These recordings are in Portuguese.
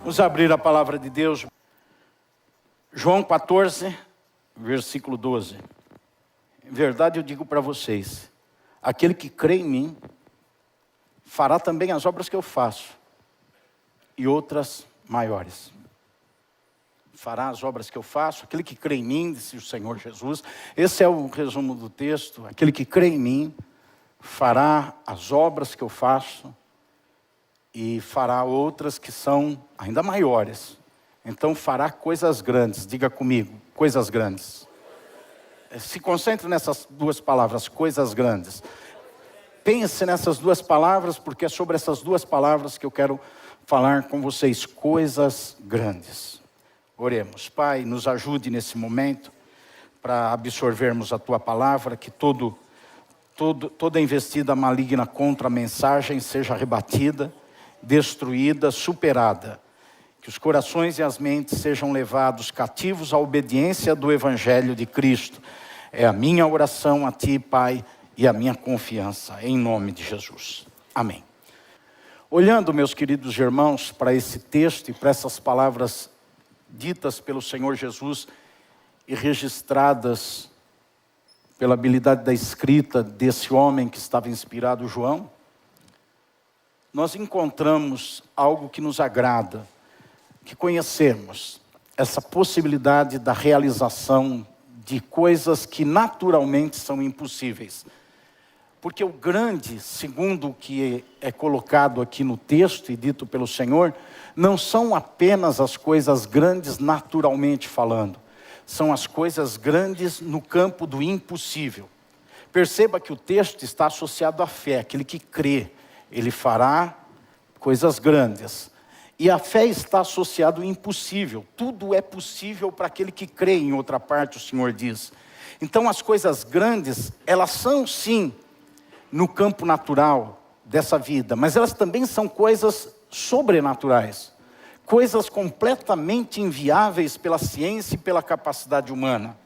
Vamos abrir a palavra de Deus. João 14, versículo 12. Em verdade eu digo para vocês, aquele que crê em mim, fará também as obras que eu faço, e outras maiores. Fará as obras que eu faço, aquele que crê em mim, disse o Senhor Jesus. Esse é o resumo do texto. Aquele que crê em mim, fará as obras que eu faço, e fará outras que são ainda maiores. Então fará coisas grandes. Diga comigo, coisas grandes. Se concentre nessas duas palavras, coisas grandes. Pense nessas duas palavras, porque é sobre essas duas palavras que eu quero falar com vocês. Coisas grandes. Oremos. Pai, nos ajude nesse momento para absorvermos a Tua palavra, que toda investida maligna contra a mensagem seja rebatida, destruída, superada. Que os corações e as mentes sejam levados cativos à obediência do Evangelho de Cristo. É a minha oração a Ti, Pai, e a minha confiança, em nome de Jesus. Amém. Olhando, meus queridos irmãos, para esse texto e para essas palavras ditas pelo Senhor Jesus e registradas pela habilidade da escrita desse homem que estava inspirado, João, nós encontramos algo que nos agrada, que conhecemos essa possibilidade da realização de coisas que naturalmente são impossíveis. Porque o grande, segundo o que é colocado aqui no texto e dito pelo Senhor, não são apenas as coisas grandes naturalmente falando, são as coisas grandes no campo do impossível. Perceba que o texto está associado à fé, aquele que crê, ele fará coisas grandes. E a fé está associada ao impossível. Tudo é possível para aquele que crê, em outra parte o Senhor diz. Então as coisas grandes, elas são sim, no campo natural dessa vida, mas elas também são coisas sobrenaturais. Coisas completamente inviáveis pela ciência e pela capacidade humana.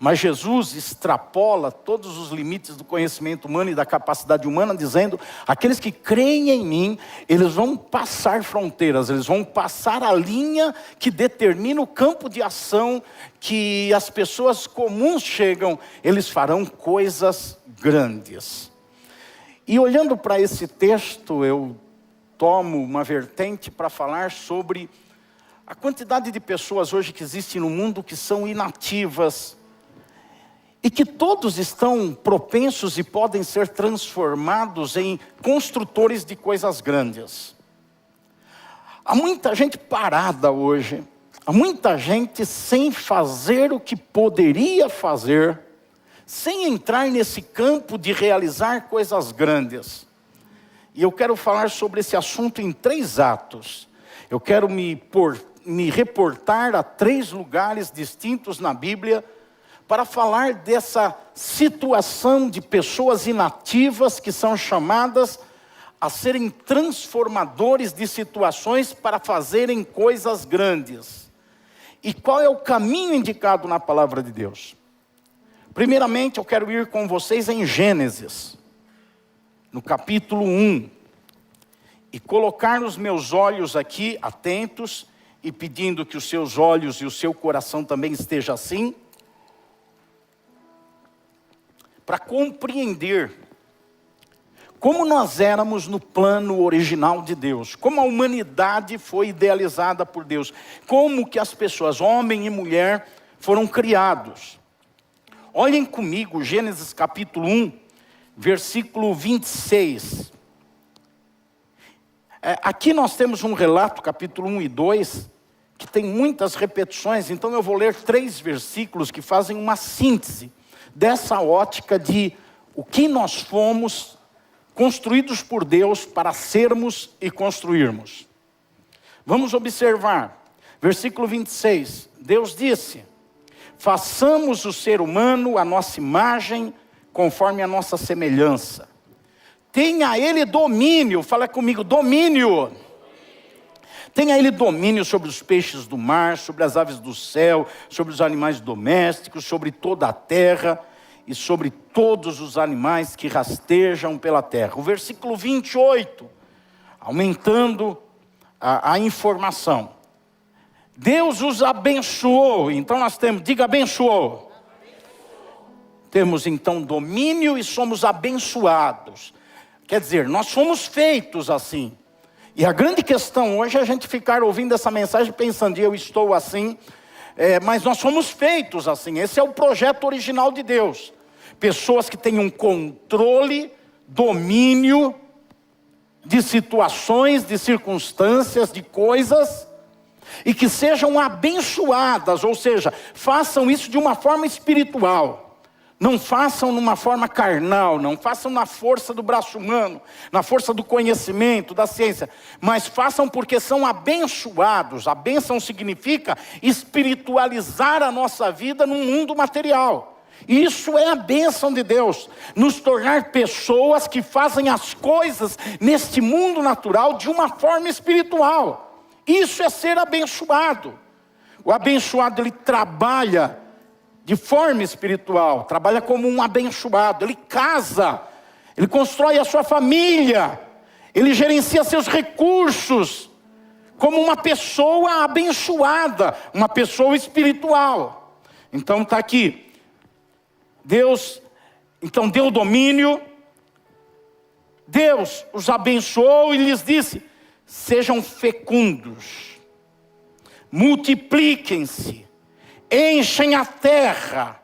Mas Jesus extrapola todos os limites do conhecimento humano e da capacidade humana, dizendo, aqueles que creem em mim, eles vão passar fronteiras, eles vão passar a linha que determina o campo de ação que as pessoas comuns chegam, eles farão coisas grandes. E olhando para esse texto, eu tomo uma vertente para falar sobre a quantidade de pessoas hoje que existem no mundo que são inativas, e que todos estão propensos e podem ser transformados em construtores de coisas grandes. Há muita gente parada hoje, há muita gente sem fazer o que poderia fazer, sem entrar nesse campo de realizar coisas grandes. E eu quero falar sobre esse assunto em 3 atos. Eu quero me reportar a 3 lugares distintos na Bíblia, para falar dessa situação de pessoas inativas que são chamadas a serem transformadores de situações para fazerem coisas grandes. E qual é o caminho indicado na palavra de Deus? Primeiramente, eu quero ir com vocês em Gênesis, no capítulo 1, e colocar os meus olhos aqui, atentos, e pedindo que os seus olhos e o seu coração também estejam assim, para compreender como nós éramos no plano original de Deus, como a humanidade foi idealizada por Deus, como que as pessoas, homem e mulher, foram criados. Olhem comigo, Gênesis capítulo 1, versículo 26. Aqui nós temos um relato, capítulo 1 e 2, que tem muitas repetições, então eu vou ler 3 versículos que fazem uma síntese dessa ótica de o que nós fomos construídos por Deus para sermos e construirmos. Vamos observar, versículo 26, Deus disse, façamos o ser humano a nossa imagem, conforme a nossa semelhança. Tenha ele domínio, fala comigo, domínio. Tenha ele domínio sobre os peixes do mar, sobre as aves do céu, sobre os animais domésticos, sobre toda a terra e sobre todos os animais que rastejam pela terra. O versículo 28, aumentando a informação. Deus os abençoou. Então nós temos, diga abençoou. Temos então domínio e somos abençoados. Quer dizer, nós somos feitos assim. E a grande questão hoje é a gente ficar ouvindo essa mensagem pensando, eu estou assim, mas nós somos feitos assim. Esse é o projeto original de Deus. Pessoas que tenham controle, domínio de situações, de circunstâncias, de coisas, e que sejam abençoadas, ou seja, façam isso de uma forma espiritual. Não façam numa forma carnal, não façam na força do braço humano, na força do conhecimento, da ciência, mas façam porque são abençoados. A bênção significa espiritualizar a nossa vida num mundo material. Isso é a bênção de Deus, nos tornar pessoas que fazem as coisas neste mundo natural de uma forma espiritual. Isso é ser abençoado. O abençoado, ele trabalha de forma espiritual, trabalha como um abençoado, ele casa, ele constrói a sua família, ele gerencia seus recursos, como uma pessoa abençoada, uma pessoa espiritual. Então está aqui, Deus, então deu domínio, Deus os abençoou e lhes disse, sejam fecundos, multipliquem-se, encham a terra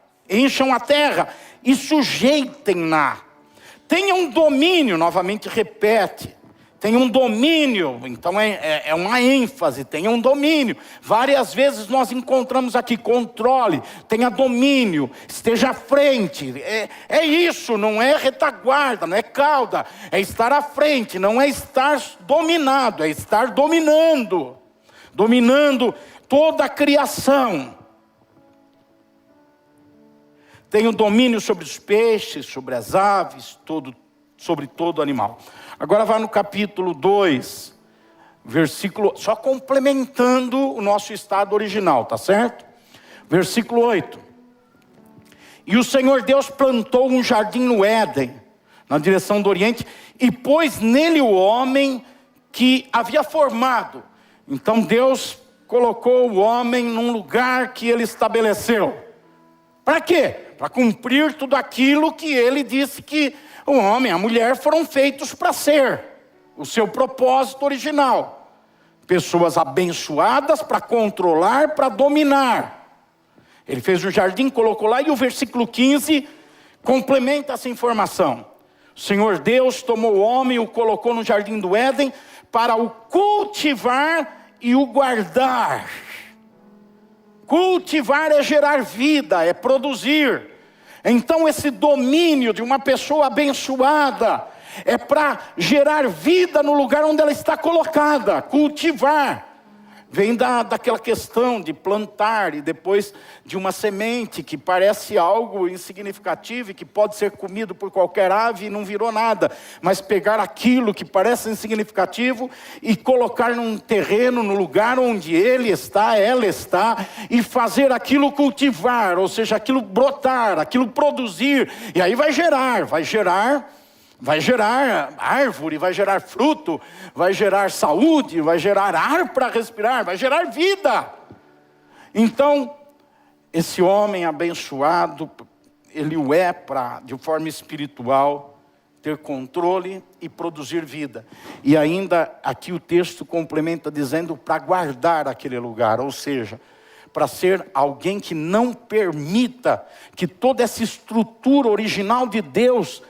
e sujeitem-na. Tenham domínio, novamente repete, tenham domínio, então é uma ênfase, tenham domínio. Várias vezes nós encontramos aqui, controle, tenha domínio, esteja à frente, é isso, não é retaguarda, não é cauda, é estar à frente, não é estar dominado, é estar dominando toda a criação. Tenho domínio sobre os peixes, sobre as aves, sobre todo animal. Agora vai no capítulo 2, versículo, só complementando o nosso estado original, tá certo? Versículo 8. E o Senhor Deus plantou um jardim no Éden, na direção do Oriente, e pôs nele o homem que havia formado. Então Deus colocou o homem num lugar que ele estabeleceu. Para quê? Para cumprir tudo aquilo que ele disse que o homem e a mulher foram feitos para ser. O seu propósito original. Pessoas abençoadas para controlar, para dominar. Ele fez o jardim, colocou lá, e o versículo 15 complementa essa informação. O Senhor Deus tomou o homem e o colocou no jardim do Éden para o cultivar e o guardar. Cultivar é gerar vida, é produzir. Então esse domínio de uma pessoa abençoada é para gerar vida no lugar onde ela está colocada. Cultivar vem daquela questão de plantar e depois de uma semente que parece algo insignificativo e que pode ser comido por qualquer ave e não virou nada. Mas pegar aquilo que parece insignificativo e colocar num terreno, no lugar onde ele está, ela está, e fazer aquilo cultivar, ou seja, aquilo brotar, aquilo produzir, e aí vai gerar árvore, vai gerar fruto, vai gerar saúde, vai gerar ar para respirar, vai gerar vida. Então, esse homem abençoado, ele o é para, de forma espiritual, ter controle e produzir vida. E ainda aqui o texto complementa dizendo para guardar aquele lugar, ou seja, para ser alguém que não permita que toda essa estrutura original de Deus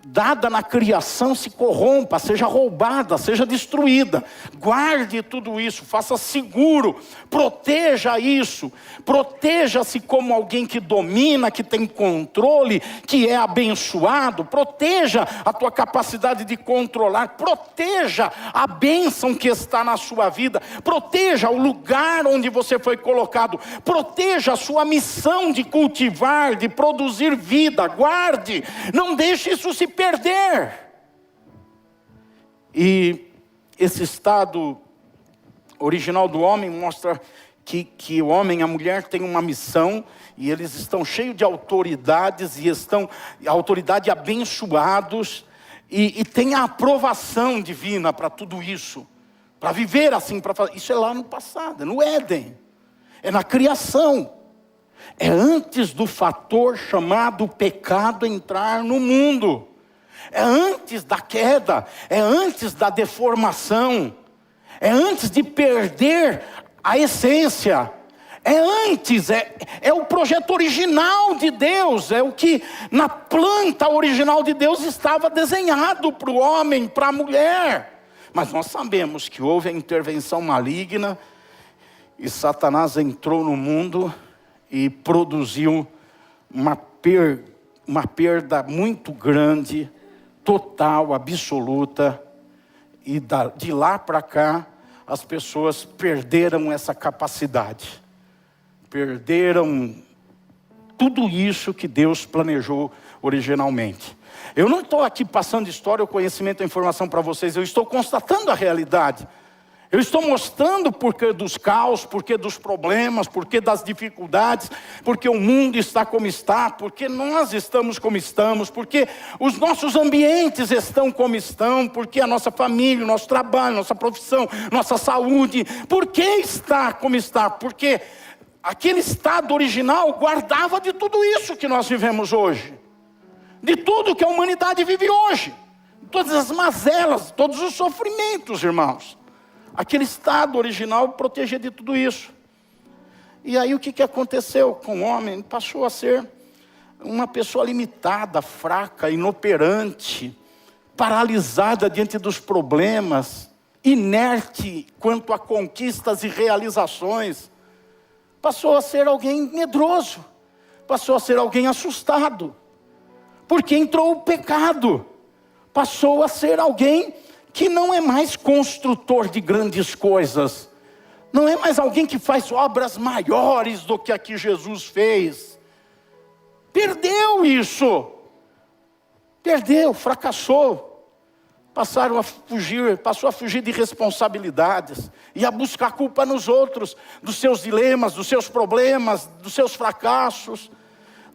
dada na criação se corrompa, seja roubada, seja destruída. Guarde tudo isso, faça seguro, proteja isso, proteja-se como alguém que domina, que tem controle, que é abençoado. Proteja a tua capacidade de controlar, proteja a bênção que está na sua vida, proteja o lugar onde você foi colocado, proteja a sua missão de cultivar, de produzir vida. Guarde, não deixe isso se perder. E esse estado original do homem mostra que o homem e a mulher têm uma missão, e eles estão cheios de autoridades, e estão autoridade abençoados, e tem a aprovação divina para tudo isso, para viver assim, para fazer. Isso é lá no passado, no Éden. é na criação. É antes do fator chamado pecado entrar no mundo. É antes da queda, é antes da deformação, é antes de perder a essência. É antes, é o projeto original de Deus, é o que na planta original de Deus estava desenhado para o homem, para a mulher. Mas nós sabemos que houve a intervenção maligna e Satanás entrou no mundo e produziu uma perda muito grande, total, absoluta. E de lá para cá, as pessoas perderam essa capacidade. Perderam tudo isso que Deus planejou originalmente. Eu não estou aqui passando história, ou conhecimento, ou informação para vocês. Eu estou constatando a realidade. Eu estou mostrando o porquê dos caos, porquê dos problemas, porquê das dificuldades, porque o mundo está como está, porque nós estamos como estamos, porque os nossos ambientes estão como estão, porque a nossa família, o nosso trabalho, nossa profissão, nossa saúde, por que está como está? Porque aquele estado original guardava de tudo isso que nós vivemos hoje, de tudo que a humanidade vive hoje, todas as mazelas, todos os sofrimentos, irmãos. Aquele estado original protegia de tudo isso. E aí o que aconteceu com o homem? Ele passou a ser uma pessoa limitada, fraca, inoperante, paralisada diante dos problemas, inerte quanto a conquistas e realizações. Passou a ser alguém medroso, passou a ser alguém assustado, porque entrou o pecado. Passou a ser alguém que não é mais construtor de grandes coisas, não é mais alguém que faz obras maiores do que a que Jesus fez. Perdeu isso, perdeu, fracassou, passou a fugir de responsabilidades, e a buscar culpa nos outros, dos seus dilemas, dos seus problemas, dos seus fracassos,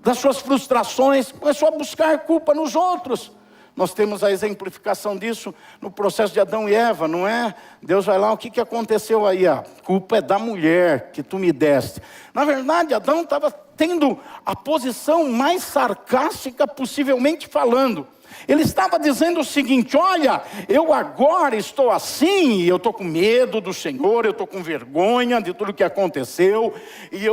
das suas frustrações. Começou a buscar culpa nos outros. Nós temos a exemplificação disso no processo de Adão e Eva, não é? Deus vai lá, o que aconteceu aí? A culpa é da mulher que tu me deste. Na verdade, Adão estava tendo a posição mais sarcástica possivelmente falando. Ele estava dizendo o seguinte: olha, eu agora estou assim, eu estou com medo do Senhor, eu estou com vergonha de tudo que aconteceu, e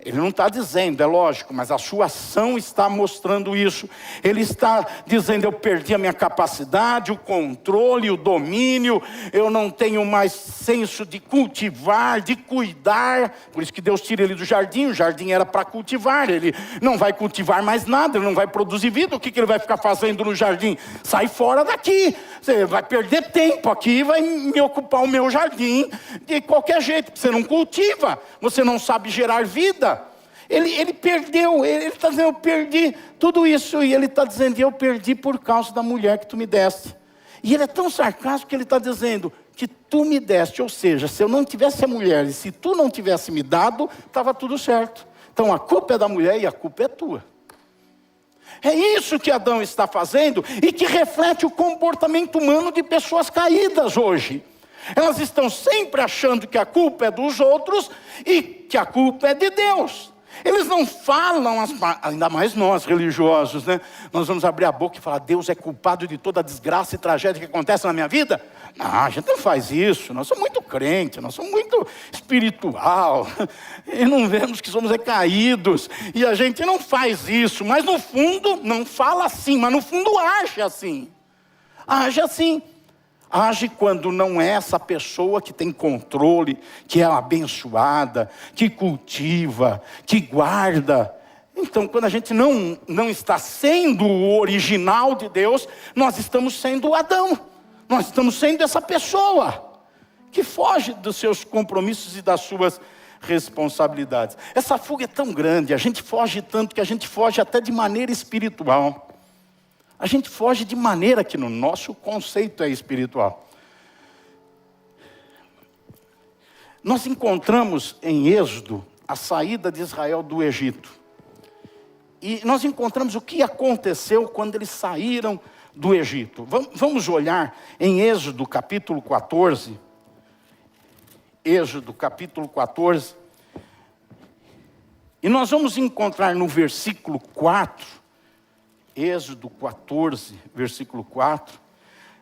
Ele não está dizendo, é lógico, mas a sua ação está mostrando isso. Ele está dizendo: eu perdi a minha capacidade, o controle, o domínio, eu não tenho mais senso de cultivar, de cuidar. Por isso que Deus tira ele do jardim. O jardim era para cultivar, ele não vai cultivar mais nada, ele não vai produzir vida. O que ele vai ficar fazendo no jardim? Sai fora daqui, você vai perder tempo aqui, vai me ocupar o meu jardim de qualquer jeito, porque você não cultiva, você não sabe gerar vida. Ele perdeu, ele está dizendo: eu perdi tudo isso. E ele está dizendo: eu perdi por causa da mulher que tu me deste. E ele é tão sarcástico que ele está dizendo que tu me deste. Ou seja, se eu não tivesse a mulher e se tu não tivesse me dado, estava tudo certo. Então a culpa é da mulher e a culpa é tua. É isso que Adão está fazendo, e que reflete o comportamento humano de pessoas caídas hoje. Elas estão sempre achando que a culpa é dos outros e que a culpa é de Deus. Eles não falam, ainda mais nós religiosos, né? Nós vamos abrir a boca e falar: Deus é culpado de toda a desgraça e tragédia que acontece na minha vida? Não, a gente não faz isso. Nós somos muito crentes, nós somos muito espiritual, e não vemos que somos caídos, e a gente não faz isso. Mas no fundo, não fala assim, mas no fundo age assim. Age assim. Age quando não é essa pessoa que tem controle, que é abençoada, que cultiva, que guarda. Então, quando a gente não está sendo o original de Deus, nós estamos sendo o Adão. Nós estamos sendo essa pessoa que foge dos seus compromissos e das suas responsabilidades. Essa fuga é tão grande, a gente foge tanto que a gente foge até de maneira espiritual. A gente foge de maneira que no nosso conceito é espiritual. Nós encontramos em Êxodo a saída de Israel do Egito. E nós encontramos o que aconteceu quando eles saíram do Egito. Vamos olhar em Êxodo capítulo 14. Êxodo capítulo 14, E nós vamos encontrar no versículo 4, Êxodo 14, versículo 4,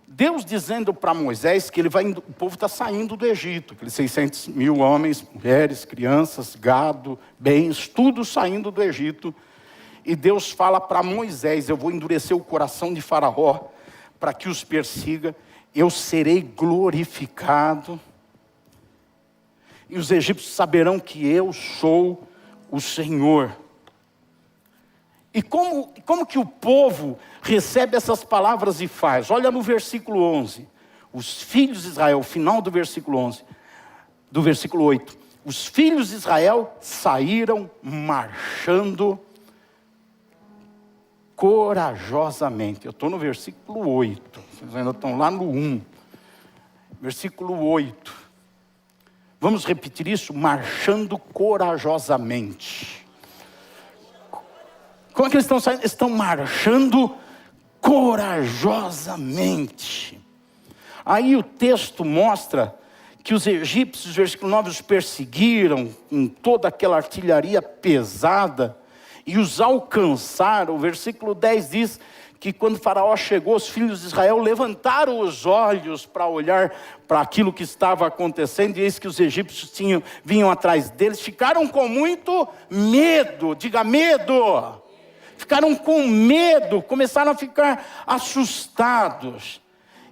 Deus dizendo para Moisés que o povo está saindo do Egito, aqueles 600 mil homens, mulheres, crianças, gado, bens, tudo saindo do Egito. E Deus fala para Moisés: eu vou endurecer o coração de Faraó para que os persiga, eu serei glorificado, e os egípcios saberão que eu sou o Senhor. E como que o povo recebe essas palavras e faz? Olha no versículo 11. Os filhos de Israel, final do versículo 11, do versículo 8. Os filhos de Israel saíram marchando corajosamente. Eu estou no versículo 8. Vocês ainda estão lá no 1. Versículo 8. Vamos repetir isso? Marchando corajosamente. Como é que eles estão saindo? Estão marchando corajosamente. Aí o texto mostra que os egípcios, versículo 9, os perseguiram com toda aquela artilharia pesada e os alcançaram. O versículo 10 diz que quando Faraó chegou, os filhos de Israel levantaram os olhos para olhar para aquilo que estava acontecendo, e eis que os egípcios vinham atrás deles, ficaram com muito medo. Diga: medo. Ficaram com medo, começaram a ficar assustados.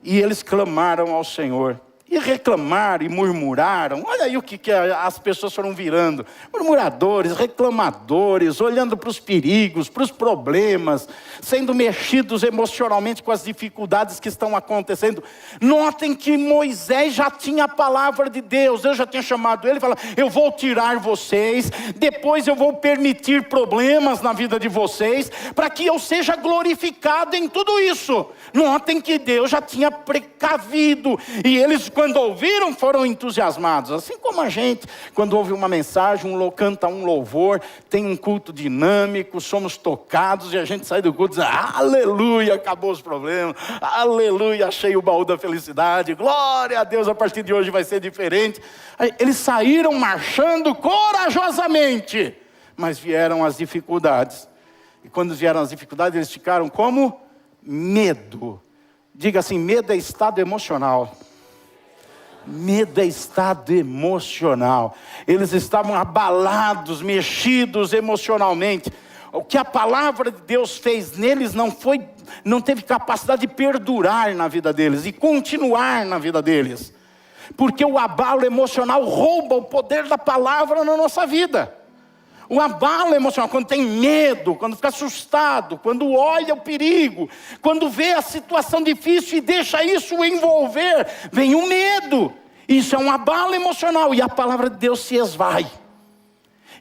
E eles clamaram ao Senhor. E reclamaram e murmuraram. Olha aí o que as pessoas foram virando. Murmuradores, reclamadores, olhando para os perigos, para os problemas, sendo mexidos emocionalmente com as dificuldades que estão acontecendo. Notem que Moisés já tinha a palavra de Deus. Deus já tinha chamado ele e falado: eu vou tirar vocês, depois eu vou permitir problemas na vida de vocês, para que eu seja glorificado em tudo isso. Notem que Deus já tinha precavido. E eles, quando ouviram, foram entusiasmados. Assim como a gente, quando ouve uma mensagem, canta um louvor, tem um culto dinâmico, somos tocados e a gente sai do culto e diz: aleluia, acabou os problemas, aleluia, achei o baú da felicidade, glória a Deus, a partir de hoje vai ser diferente. Eles saíram marchando corajosamente, mas vieram as dificuldades. E quando vieram as dificuldades, eles ficaram como medo. Diga assim: medo é estado emocional. Medo é estado emocional. Eles estavam abalados, mexidos emocionalmente. O que a palavra de Deus fez neles não teve capacidade de perdurar na vida deles e continuar na vida deles. Porque o abalo emocional rouba o poder da palavra na nossa vida. O abalo emocional, quando tem medo, quando fica assustado, quando olha o perigo, quando vê a situação difícil e deixa isso o envolver, vem o medo. Isso é um abalo emocional e a palavra de Deus se esvai.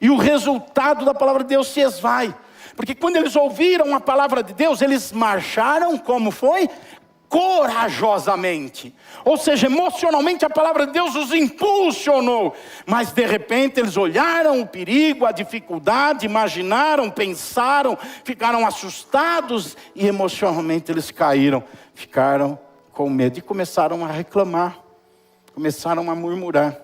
E o resultado da palavra de Deus se esvai. Porque quando eles ouviram a palavra de Deus, eles marcharam, como foi? Corajosamente. Ou seja, emocionalmente a palavra de Deus os impulsionou. Mas de repente eles olharam o perigo, a dificuldade, imaginaram, pensaram, ficaram assustados e emocionalmente eles caíram, ficaram com medo e começaram a reclamar, começaram a murmurar.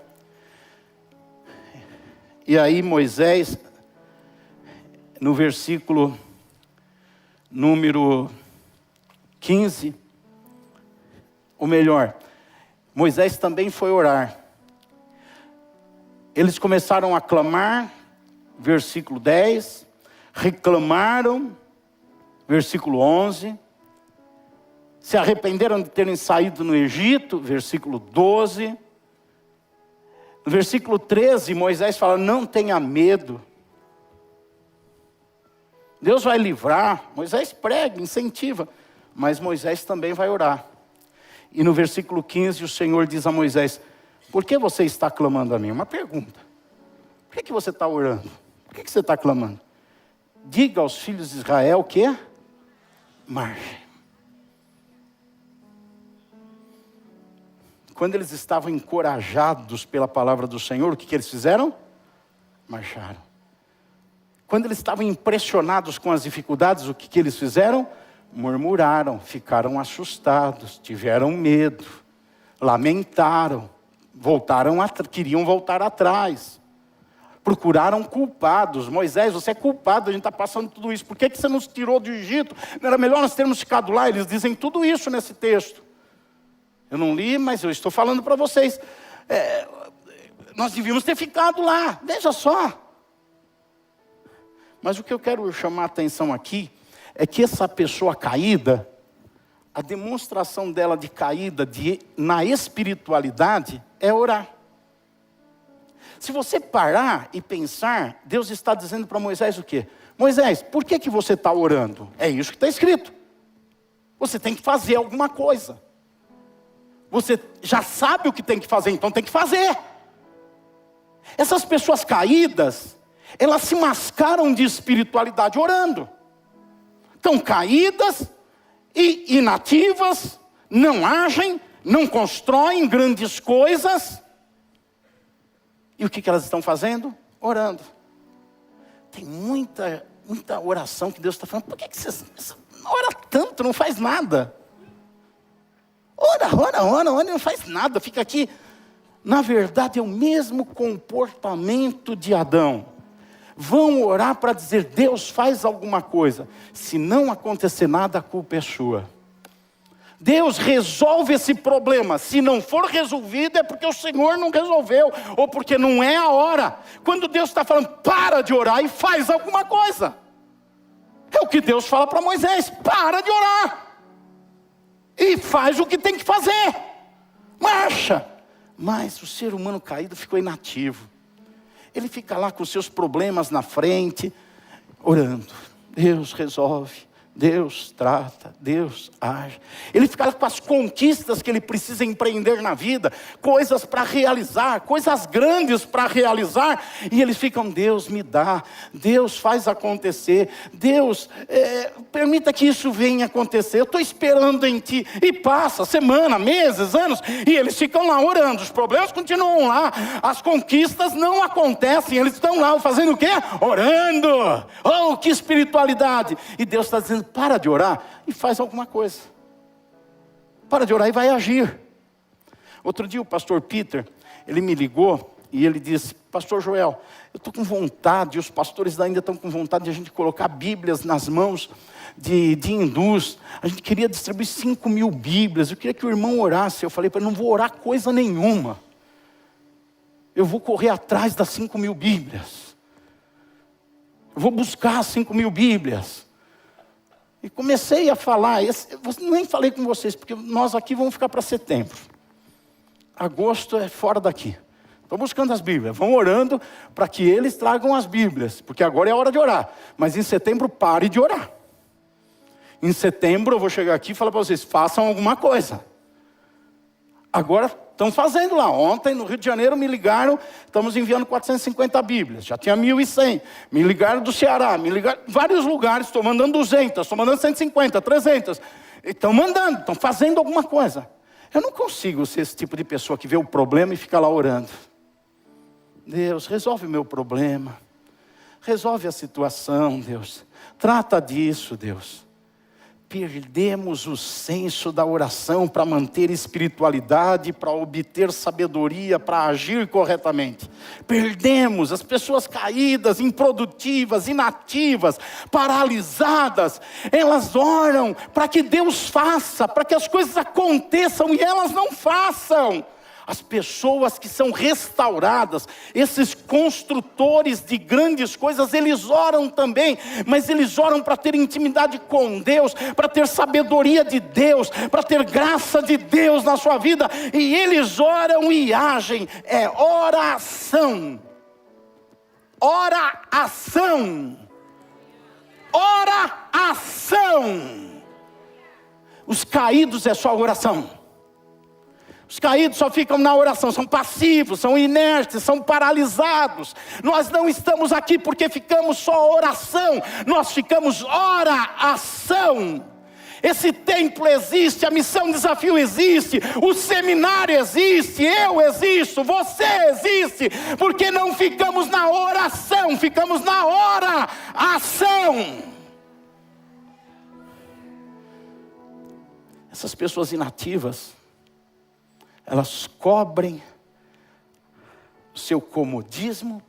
E aí Moisés, no versículo número 15, ou melhor, Moisés também foi orar. Eles começaram a clamar, versículo 10, reclamaram, versículo 11, se arrependeram de terem saído no Egito, versículo 12. No versículo 13, Moisés fala: não tenha medo, Deus vai livrar. Moisés prega, incentiva, mas Moisés também vai orar. E no versículo 15 o Senhor diz a Moisés: por que você está clamando a mim? Uma pergunta. Por que você está orando? Por que você está clamando? Diga aos filhos de Israel que marchem. Quando eles estavam encorajados pela palavra do Senhor, o que eles fizeram? Marcharam. Quando eles estavam impressionados com as dificuldades, o que eles fizeram? Murmuraram, ficaram assustados, tiveram medo, lamentaram, queriam voltar atrás. Procuraram culpados. Moisés, você é culpado, a gente está passando tudo isso. Por que você nos tirou do Egito? Não era melhor nós termos ficado lá? Eles dizem tudo isso nesse texto. Eu não li, mas eu estou falando para vocês. Nós devíamos ter ficado lá, veja só. Mas o que eu quero chamar a atenção aqui é que essa pessoa caída, a demonstração dela de caída na espiritualidade é orar. Se você parar e pensar, Deus está dizendo para Moisés o quê? Moisés, por que você está orando? É isso que está escrito. Você tem que fazer alguma coisa. Você já sabe o que tem que fazer, então tem que fazer. Essas pessoas caídas, elas se mascaram de espiritualidade orando. Estão caídas e inativas, não agem, não constroem grandes coisas. E o que elas estão fazendo? Orando. Tem muita oração que Deus está falando. Por que você ora tanto, não faz nada? Ora, não faz nada, fica aqui. Na verdade é o mesmo comportamento de Adão. Vão orar para dizer, Deus faz alguma coisa. Se não acontecer nada, a culpa é sua. Deus resolve esse problema. Se não for resolvido, é porque o Senhor não resolveu, ou porque não é a hora. Quando Deus está falando, para de orar e faz alguma coisa. É o que Deus fala para Moisés, para de orar. E faz o que tem que fazer. Marcha. Mas o ser humano caído ficou inativo. Ele fica lá com seus problemas na frente, orando. Deus resolve, Deus trata, Deus age. Ele fica lá com as conquistas que ele precisa empreender na vida, coisas para realizar, coisas grandes para realizar. E eles ficam, Deus me dá, Deus faz acontecer, Deus permita que isso venha acontecer. Eu estou esperando em ti. E passa semana, meses, anos, e eles ficam lá orando. Os problemas continuam lá, as conquistas não acontecem. Eles estão lá fazendo o quê? Orando. Oh, que espiritualidade. E Deus está dizendo, para de orar e faz alguma coisa. Para de orar e vai agir. Outro dia o pastor Peter, ele me ligou e ele disse, pastor Joel, eu estou com vontade, os pastores ainda estão com vontade de a gente colocar Bíblias nas mãos de hindus. A gente queria distribuir 5.000 Bíblias, eu queria que o irmão orasse. Eu falei para ele, não vou orar coisa nenhuma. Eu vou correr atrás das 5.000 Bíblias. Eu vou buscar 5.000 Bíblias. E comecei a falar, nem falei com vocês, porque nós aqui vamos ficar para setembro. Agosto é fora daqui. Estou buscando as Bíblias, vão orando para que eles tragam as Bíblias, porque agora é a hora de orar. Mas em setembro, pare de orar. Em setembro eu vou chegar aqui e falar para vocês, façam alguma coisa. Agora estão fazendo lá. Ontem no Rio de Janeiro me ligaram, estamos enviando 450 Bíblias. Já tinha 1.100. Me ligaram do Ceará, me ligaram vários lugares, estou mandando 200, estou mandando 150, 300. Estão mandando, estão fazendo alguma coisa. Eu não consigo ser esse tipo de pessoa que vê o problema e fica lá orando. Deus, resolve o meu problema. Resolve a situação, Deus. Trata disso, Deus. Perdemos o senso da oração para manter espiritualidade, para obter sabedoria, para agir corretamente. Perdemos as pessoas caídas, improdutivas, inativas, paralisadas. Elas oram para que Deus faça, para que as coisas aconteçam e elas não façam. As pessoas que são restauradas, esses construtores de grandes coisas, eles oram também, mas eles oram para ter intimidade com Deus, para ter sabedoria de Deus, para ter graça de Deus na sua vida, e eles oram e agem. É oração. Oração. Oração. Os caídos é só oração. Os caídos só ficam na oração, são passivos, são inertes, são paralisados. Nós não estamos aqui porque ficamos só oração, nós ficamos oração. Esse templo existe, a missão desafio existe, o seminário existe, eu existo, você existe, porque não ficamos na oração, ficamos na oração. Essas pessoas inativas, elas cobrem o seu comodismo,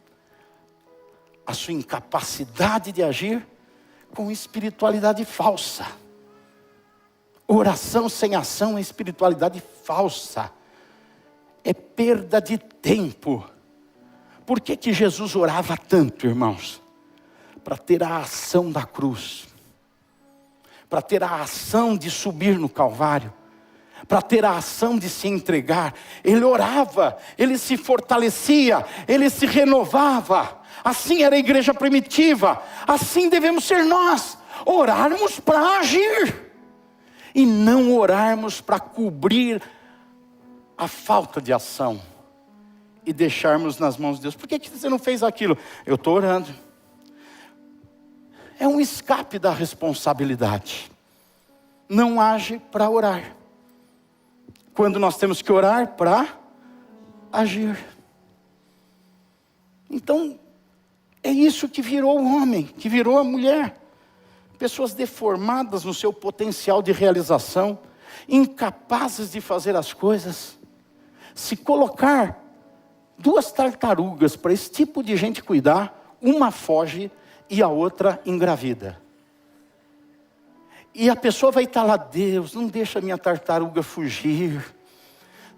a sua incapacidade de agir com espiritualidade falsa. Oração sem ação é espiritualidade falsa. É perda de tempo. Por que Jesus orava tanto, irmãos? Para ter a ação da cruz. Para ter a ação de subir no Calvário. Para ter a ação de se entregar. Ele orava, ele se fortalecia, ele se renovava. Assim era a igreja primitiva. Assim devemos ser nós. Orarmos para agir. E não orarmos para cobrir a falta de ação. E deixarmos nas mãos de Deus. Por que você não fez aquilo? Eu estou orando. É um escape da responsabilidade. Não age para orar. Quando nós temos que orar para agir. Então, é isso que virou o homem, que virou a mulher. Pessoas deformadas no seu potencial de realização, incapazes de fazer as coisas. Se colocar 2 tartarugas para esse tipo de gente cuidar, uma foge e a outra engravida. E a pessoa vai estar lá, Deus, não deixa a minha tartaruga fugir.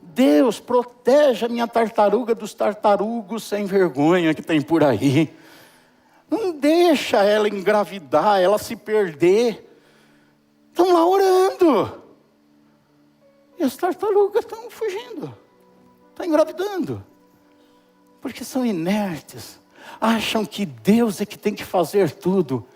Deus, protege a minha tartaruga dos tartarugos sem vergonha que tem por aí. Não deixa ela engravidar, ela se perder. Estão lá orando. E as tartarugas estão fugindo. Estão engravidando. Porque são inertes. Acham que Deus é que tem que fazer tudo.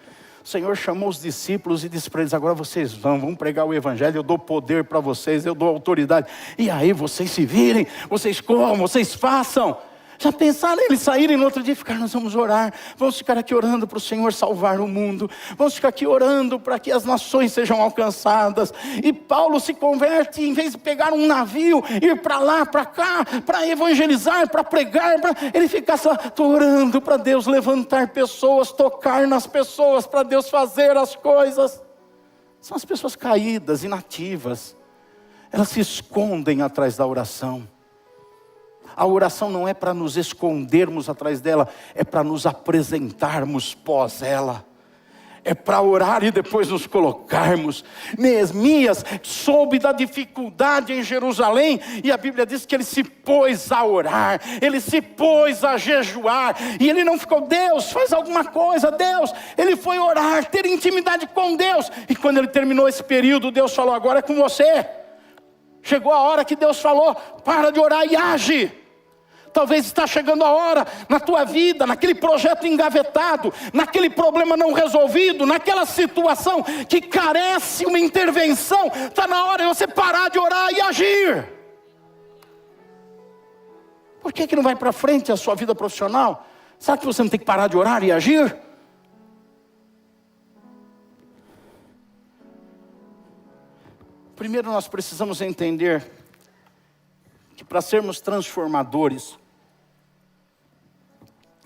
O Senhor chamou os discípulos e disse para eles, agora vocês vão pregar o evangelho, eu dou poder para vocês, eu dou autoridade. E aí vocês se virem, vocês corram, vocês façam. Já pensaram eles saírem no outro dia e ficar, nós vamos orar, vamos ficar aqui orando para o Senhor salvar o mundo, vamos ficar aqui orando para que as nações sejam alcançadas. E Paulo se converte, em vez de pegar um navio, ir para lá, para cá, para evangelizar, para pregar, ele fica só, estou orando para Deus levantar pessoas, tocar nas pessoas, para Deus fazer as coisas. São as pessoas caídas, inativas, elas se escondem atrás da oração. A oração não é para nos escondermos atrás dela, é para nos apresentarmos pós ela. É para orar e depois nos colocarmos. Neemias soube da dificuldade em Jerusalém, e a Bíblia diz que ele se pôs a orar, ele se pôs a jejuar, e ele não ficou, Deus, faz alguma coisa, Deus. Ele foi orar, ter intimidade com Deus, e quando ele terminou esse período, Deus falou, agora é com você. Chegou a hora que Deus falou, para de orar e age. Talvez está chegando a hora na tua vida, naquele projeto engavetado, naquele problema não resolvido, naquela situação que carece uma intervenção. Está na hora de você parar de orar e agir. Por que não vai para frente a sua vida profissional? Sabe que você não tem que parar de orar e agir? Primeiro nós precisamos entender que para sermos transformadores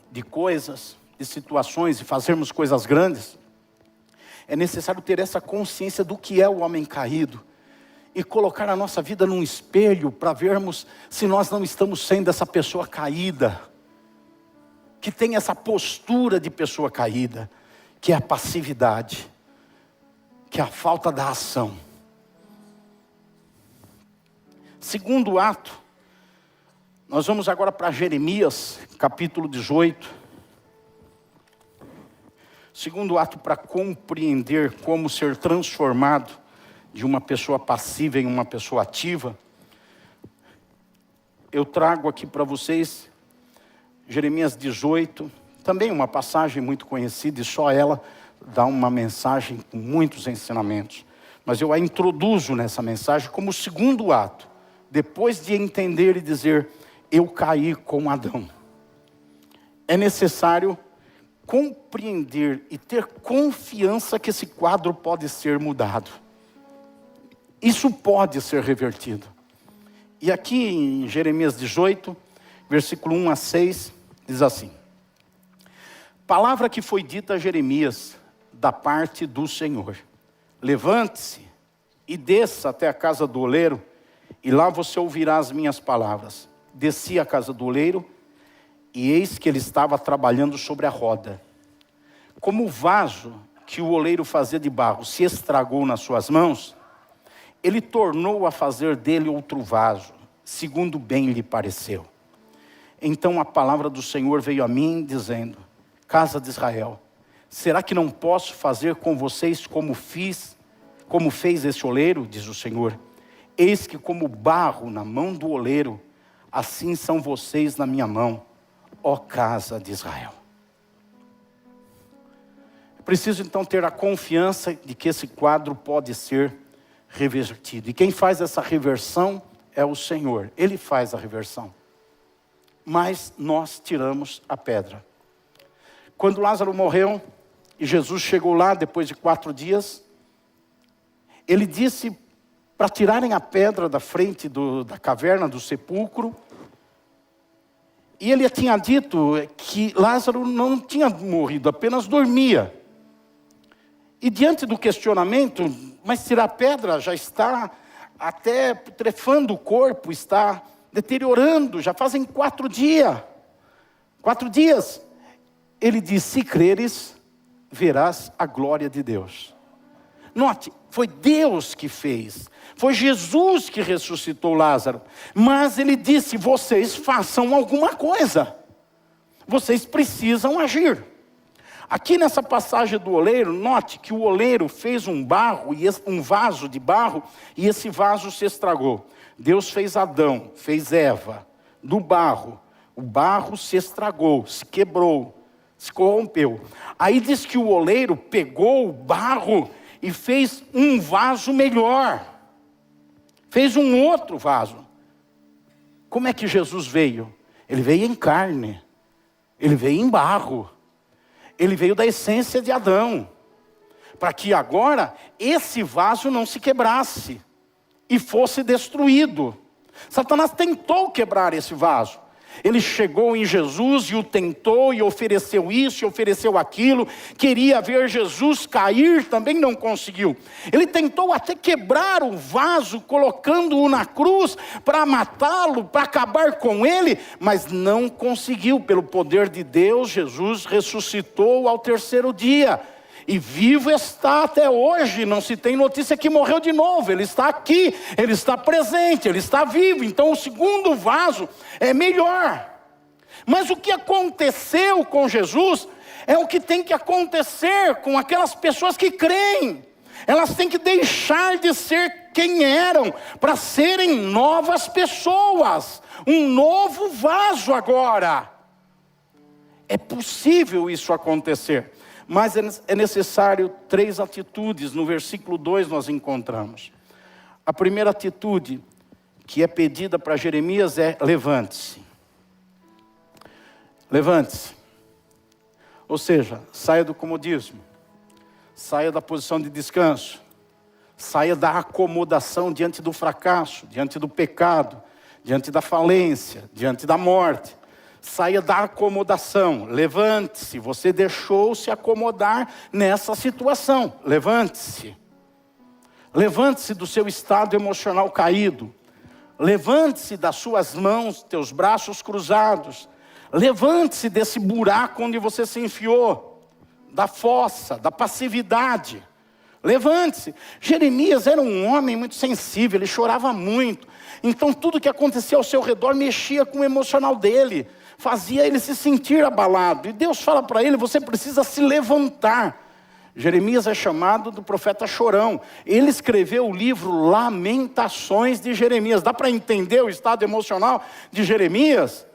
de coisas, de situações e fazermos coisas grandes, é necessário ter essa consciência do que é o homem caído e colocar a nossa vida num espelho para vermos se nós não estamos sendo essa pessoa caída, que tem essa postura de pessoa caída, que é a passividade, que é a falta da ação. Segundo ato, nós vamos agora para Jeremias, capítulo 18. Segundo ato para compreender como ser transformado de uma pessoa passiva em uma pessoa ativa. Eu trago aqui para vocês Jeremias 18, também uma passagem muito conhecida e só ela dá uma mensagem com muitos ensinamentos. Mas eu a introduzo nessa mensagem como segundo ato, depois de entender e dizer, eu caí com Adão. É necessário compreender e ter confiança que esse quadro pode ser mudado. Isso pode ser revertido. E aqui em Jeremias 18, versículo 1 a 6, diz assim. Palavra que foi dita a Jeremias, da parte do Senhor. Levante-se e desça até a casa do oleiro, e lá você ouvirá as minhas palavras. Desci à casa do oleiro, E eis que ele estava trabalhando sobre a roda. Como o vaso que o oleiro fazia de barro se estragou nas suas mãos, ele tornou a fazer dele outro vaso, segundo bem lhe pareceu. Então a palavra do Senhor veio a mim, dizendo: casa de Israel, será que não posso fazer com vocês como fez esse oleiro, diz o Senhor? Eis que como barro na mão do oleiro, assim são vocês na minha mão, ó casa de Israel. Preciso então ter a confiança de que esse quadro pode ser revertido. E quem faz essa reversão é o Senhor. Ele faz a reversão. Mas nós tiramos a pedra. Quando Lázaro morreu e Jesus chegou lá depois de 4 dias, ele disse para tirarem a pedra da frente da caverna, do sepulcro. E ele tinha dito que Lázaro não tinha morrido, apenas dormia. E diante do questionamento, mas tirar a pedra já está até putrefando o corpo, está deteriorando, já fazem 4 dias. 4 dias. Ele diz: se creres, verás a glória de Deus. Note, foi Deus que fez. Foi Jesus que ressuscitou Lázaro. Mas ele disse: vocês façam alguma coisa. Vocês precisam agir. Aqui nessa passagem do oleiro, note que o oleiro fez um vaso de barro, e esse vaso se estragou. Deus fez Adão, fez Eva, do barro. O barro se estragou, se quebrou, se corrompeu. Aí diz que o oleiro pegou o barro e fez um vaso melhor. Fez um outro vaso. Como é que Jesus veio? Ele veio em carne. Ele veio em barro. Ele veio da essência de Adão, para que agora esse vaso não se quebrasse e fosse destruído. Satanás tentou quebrar esse vaso. Ele chegou em Jesus e o tentou, e ofereceu isso, e ofereceu aquilo. Queria ver Jesus cair, também não conseguiu. Ele tentou até quebrar o vaso, colocando-o na cruz, para matá-lo, para acabar com ele. Mas não conseguiu. Pelo poder de Deus, Jesus ressuscitou ao 3º dia. E vivo está até hoje, não se tem notícia que morreu de novo. Ele está aqui, ele está presente, ele está vivo. Então o segundo vaso é melhor. Mas o que aconteceu com Jesus é o que tem que acontecer com aquelas pessoas que creem. Elas têm que deixar de ser quem eram, para serem novas pessoas. Um novo vaso agora. É possível isso acontecer. Mas é necessário 3 atitudes. No versículo 2 nós encontramos. A primeira atitude que é pedida para Jeremias é: levante-se. Levante-se. Ou seja, saia do comodismo. Saia da posição de descanso. Saia da acomodação diante do fracasso, diante do pecado, diante da falência, diante da morte. Saia da acomodação, levante-se. Você deixou se acomodar nessa situação, levante-se. Levante-se do seu estado emocional caído. Levante-se das suas mãos, teus braços cruzados. Levante-se desse buraco onde você se enfiou, da fossa, da passividade. Levante-se. Jeremias era um homem muito sensível, ele chorava muito. Então tudo que acontecia ao seu redor mexia com o emocional dele, fazia ele se sentir abalado. E Deus fala para ele: você precisa se levantar. Jeremias é chamado do profeta chorão. Ele escreveu o livro Lamentações de Jeremias. Dá para entender o estado emocional de Jeremias?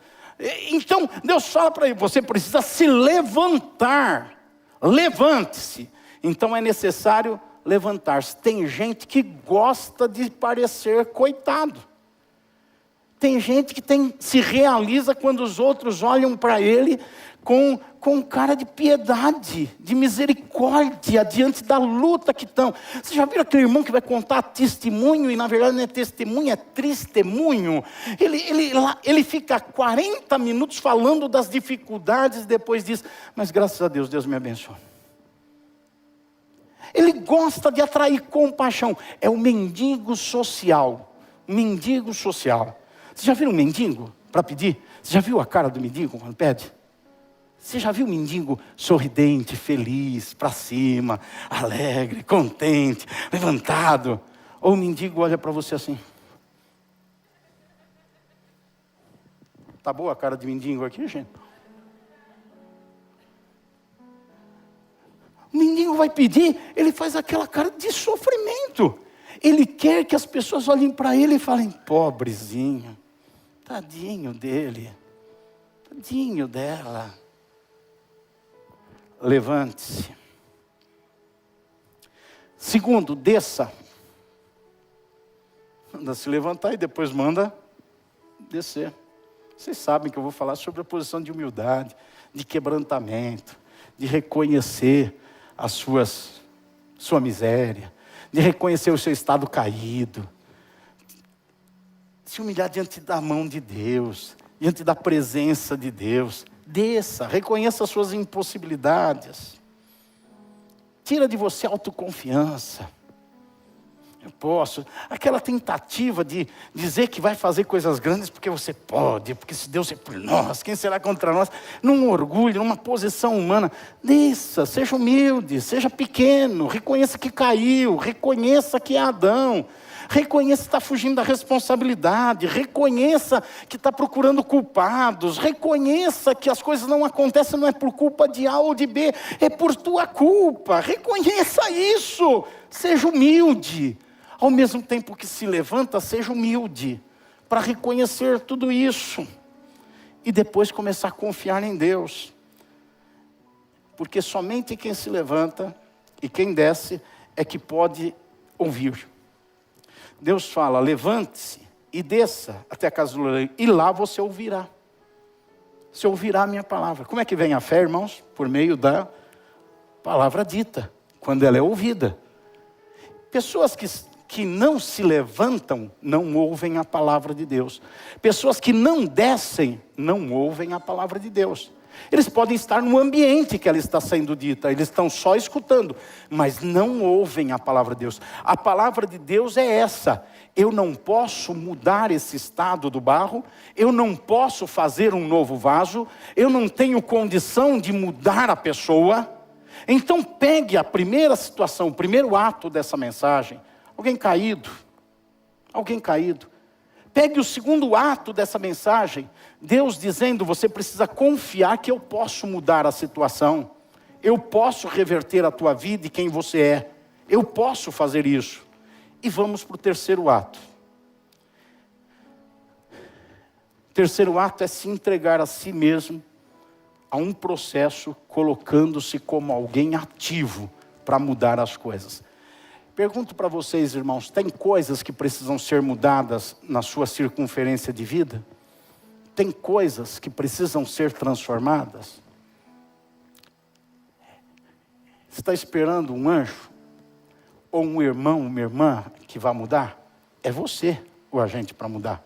Então Deus fala para ele: você precisa se levantar. Levante-se. Então é necessário levantar-se. Tem gente que gosta de parecer coitado. Tem gente que se realiza quando os outros olham para ele com cara de piedade, de misericórdia, diante da luta que estão. Você já viu aquele irmão que vai contar testemunho, e na verdade não é testemunho, é tristemunho? Ele fica 40 minutos falando das dificuldades, e depois diz: mas graças a Deus, Deus me abençoou. Ele gosta de atrair compaixão. É o mendigo social. Mendigo social. Você já viu um mendigo para pedir? Você já viu a cara do mendigo quando pede? Você já viu o mendigo sorridente, feliz, para cima, alegre, contente, levantado? Ou o mendigo olha para você assim? Tá boa a cara de mendigo aqui, gente? O mendigo vai pedir, ele faz aquela cara de sofrimento. Ele quer que as pessoas olhem para ele e falem, pobrezinho, tadinho dele, tadinho dela. Levante-se. Segundo, desça. Manda se levantar e depois manda descer. Vocês sabem que eu vou falar sobre a posição de humildade, de quebrantamento, de reconhecer a sua miséria, de reconhecer o seu estado caído, se humilhar diante da mão de Deus, diante da presença de Deus. Desça, reconheça as suas impossibilidades. Tira de você a autoconfiança. Eu posso. Aquela tentativa de dizer que vai fazer coisas grandes porque você pode, porque se Deus é por nós, quem será contra nós? Num orgulho, numa posição humana. Desça, seja humilde, seja pequeno, reconheça que caiu, reconheça que é Adão. Reconheça que está fugindo da responsabilidade, reconheça que está procurando culpados, reconheça que as coisas não acontecem, não é por culpa de A ou de B, é por tua culpa, reconheça isso, seja humilde, ao mesmo tempo que se levanta, seja humilde, para reconhecer tudo isso, e depois começar a confiar em Deus, porque somente quem se levanta e quem desce é que pode ouvir. Deus fala, levante-se e desça até a casa do oleiro, e lá você ouvirá. Você ouvirá a minha palavra. Como é que vem a fé, irmãos? Por meio da palavra dita, quando ela é ouvida. Pessoas que não se levantam, não ouvem a palavra de Deus. Pessoas que não descem, não ouvem a palavra de Deus. Eles podem estar no ambiente que ela está sendo dita, eles estão só escutando, mas não ouvem a palavra de Deus. A palavra de Deus é essa: eu não posso mudar esse estado do barro, eu não posso fazer um novo vaso, eu não tenho condição de mudar a pessoa. Então pegue a primeira situação, o primeiro ato dessa mensagem, alguém caído, pegue o segundo ato dessa mensagem, Deus dizendo, você precisa confiar que eu posso mudar a situação, eu posso reverter a tua vida e quem você é, eu posso fazer isso. E vamos para o terceiro ato. O terceiro ato é se entregar a si mesmo a um processo, colocando-se como alguém ativo para mudar as coisas. Pergunto para vocês, irmãos, tem coisas que precisam ser mudadas na sua circunferência de vida? Tem coisas que precisam ser transformadas? Você está esperando um anjo? Ou um irmão, uma irmã que vai mudar? É você o agente para mudar.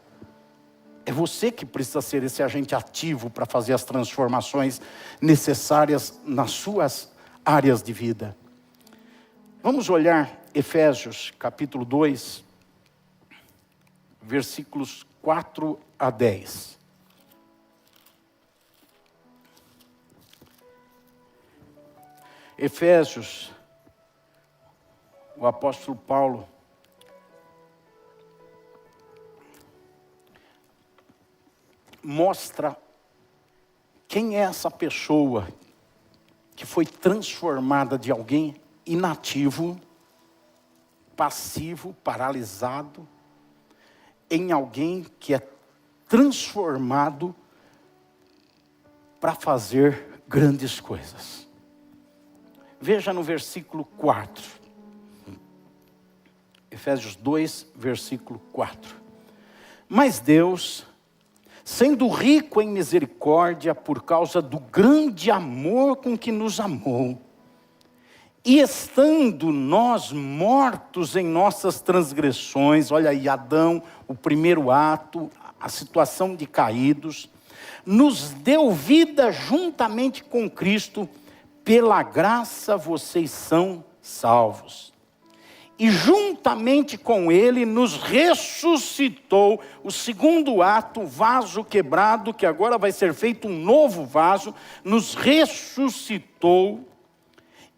É você que precisa ser esse agente ativo para fazer as transformações necessárias nas suas áreas de vida. Vamos olhar Efésios capítulo 2, versículos 4 a 10. Efésios, o apóstolo Paulo mostra quem é essa pessoa que foi transformada de alguém inativo, passivo, paralisado, em alguém que é transformado para fazer grandes coisas. Veja no versículo 4. Efésios 2, versículo 4. Mas Deus, sendo rico em misericórdia por causa do grande amor com que nos amou, e estando nós mortos em nossas transgressões, olha aí, Adão, o primeiro ato, a situação de caídos, nos deu vida juntamente com Cristo, pela graça vocês são salvos. e juntamente com ele nos ressuscitou. O segundo ato, o vaso quebrado, que agora vai ser feito um novo vaso, nos ressuscitou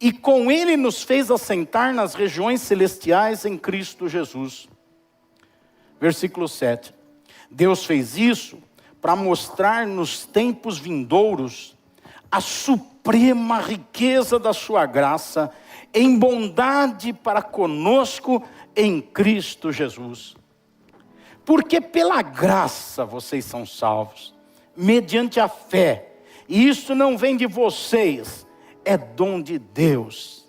e com ele nos fez assentar nas regiões celestiais em Cristo Jesus. Versículo 7. Deus fez isso para mostrar nos tempos vindouros a suprema riqueza da sua graça em bondade para conosco em Cristo Jesus. Porque pela graça vocês são salvos, mediante a fé. E isso não vem de vocês, é dom de Deus.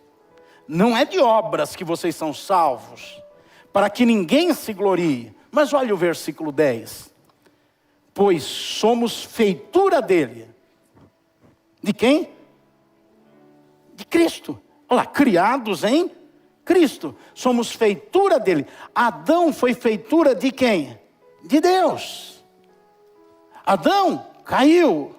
Não é de obras que vocês são salvos, para que ninguém se glorie. Mas olha o versículo 10. Pois somos feitura dele. De quem? De Cristo. Olha lá, criados em Cristo. Somos feitura dele. Adão foi feitura de quem? De Deus. Adão caiu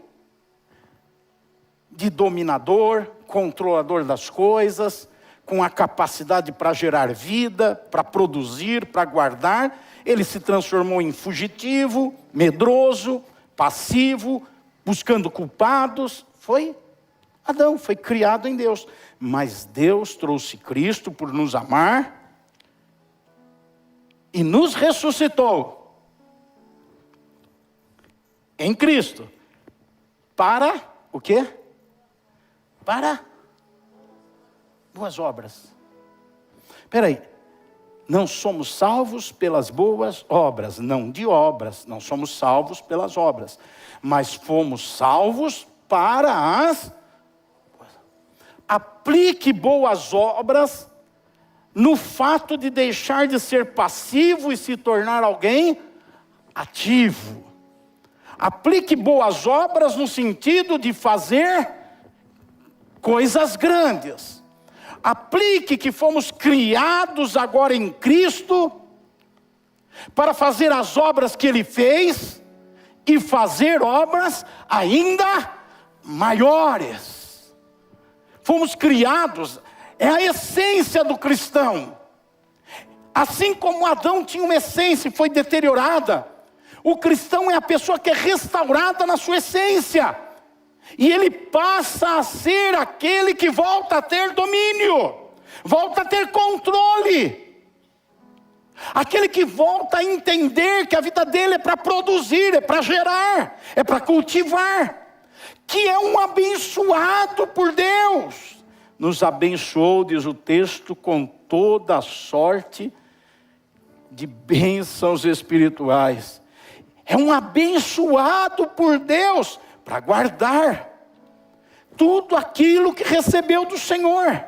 de dominador, controlador das coisas, com a capacidade para gerar vida, para produzir, para guardar. Ele se transformou em fugitivo, medroso, passivo, buscando culpados. Foi Adão, foi criado em Deus. Mas Deus trouxe Cristo por nos amar e nos ressuscitou em Cristo. Para o quê? Para boas obras. Espera aí. Não somos salvos pelas boas obras, não de obras. Não somos salvos pelas obras. Mas fomos salvos para as... Aplique boas obras no fato de deixar de ser passivo e se tornar alguém ativo. Aplique boas obras no sentido de fazer coisas grandes. Aplique que fomos criados agora em Cristo para fazer as obras que Ele fez e fazer obras ainda maiores. Fomos criados, é a essência do cristão. Assim como Adão tinha uma essência e foi deteriorada, o cristão é a pessoa que é restaurada na sua essência. E ele passa a ser aquele que volta a ter domínio, volta a ter controle. Aquele que volta a entender que a vida dele é para produzir, é para gerar, é para cultivar. Que é um abençoado por Deus. Nos abençoou, diz o texto, com toda a sorte de bênçãos espirituais. É um abençoado por Deus para guardar tudo aquilo que recebeu do Senhor.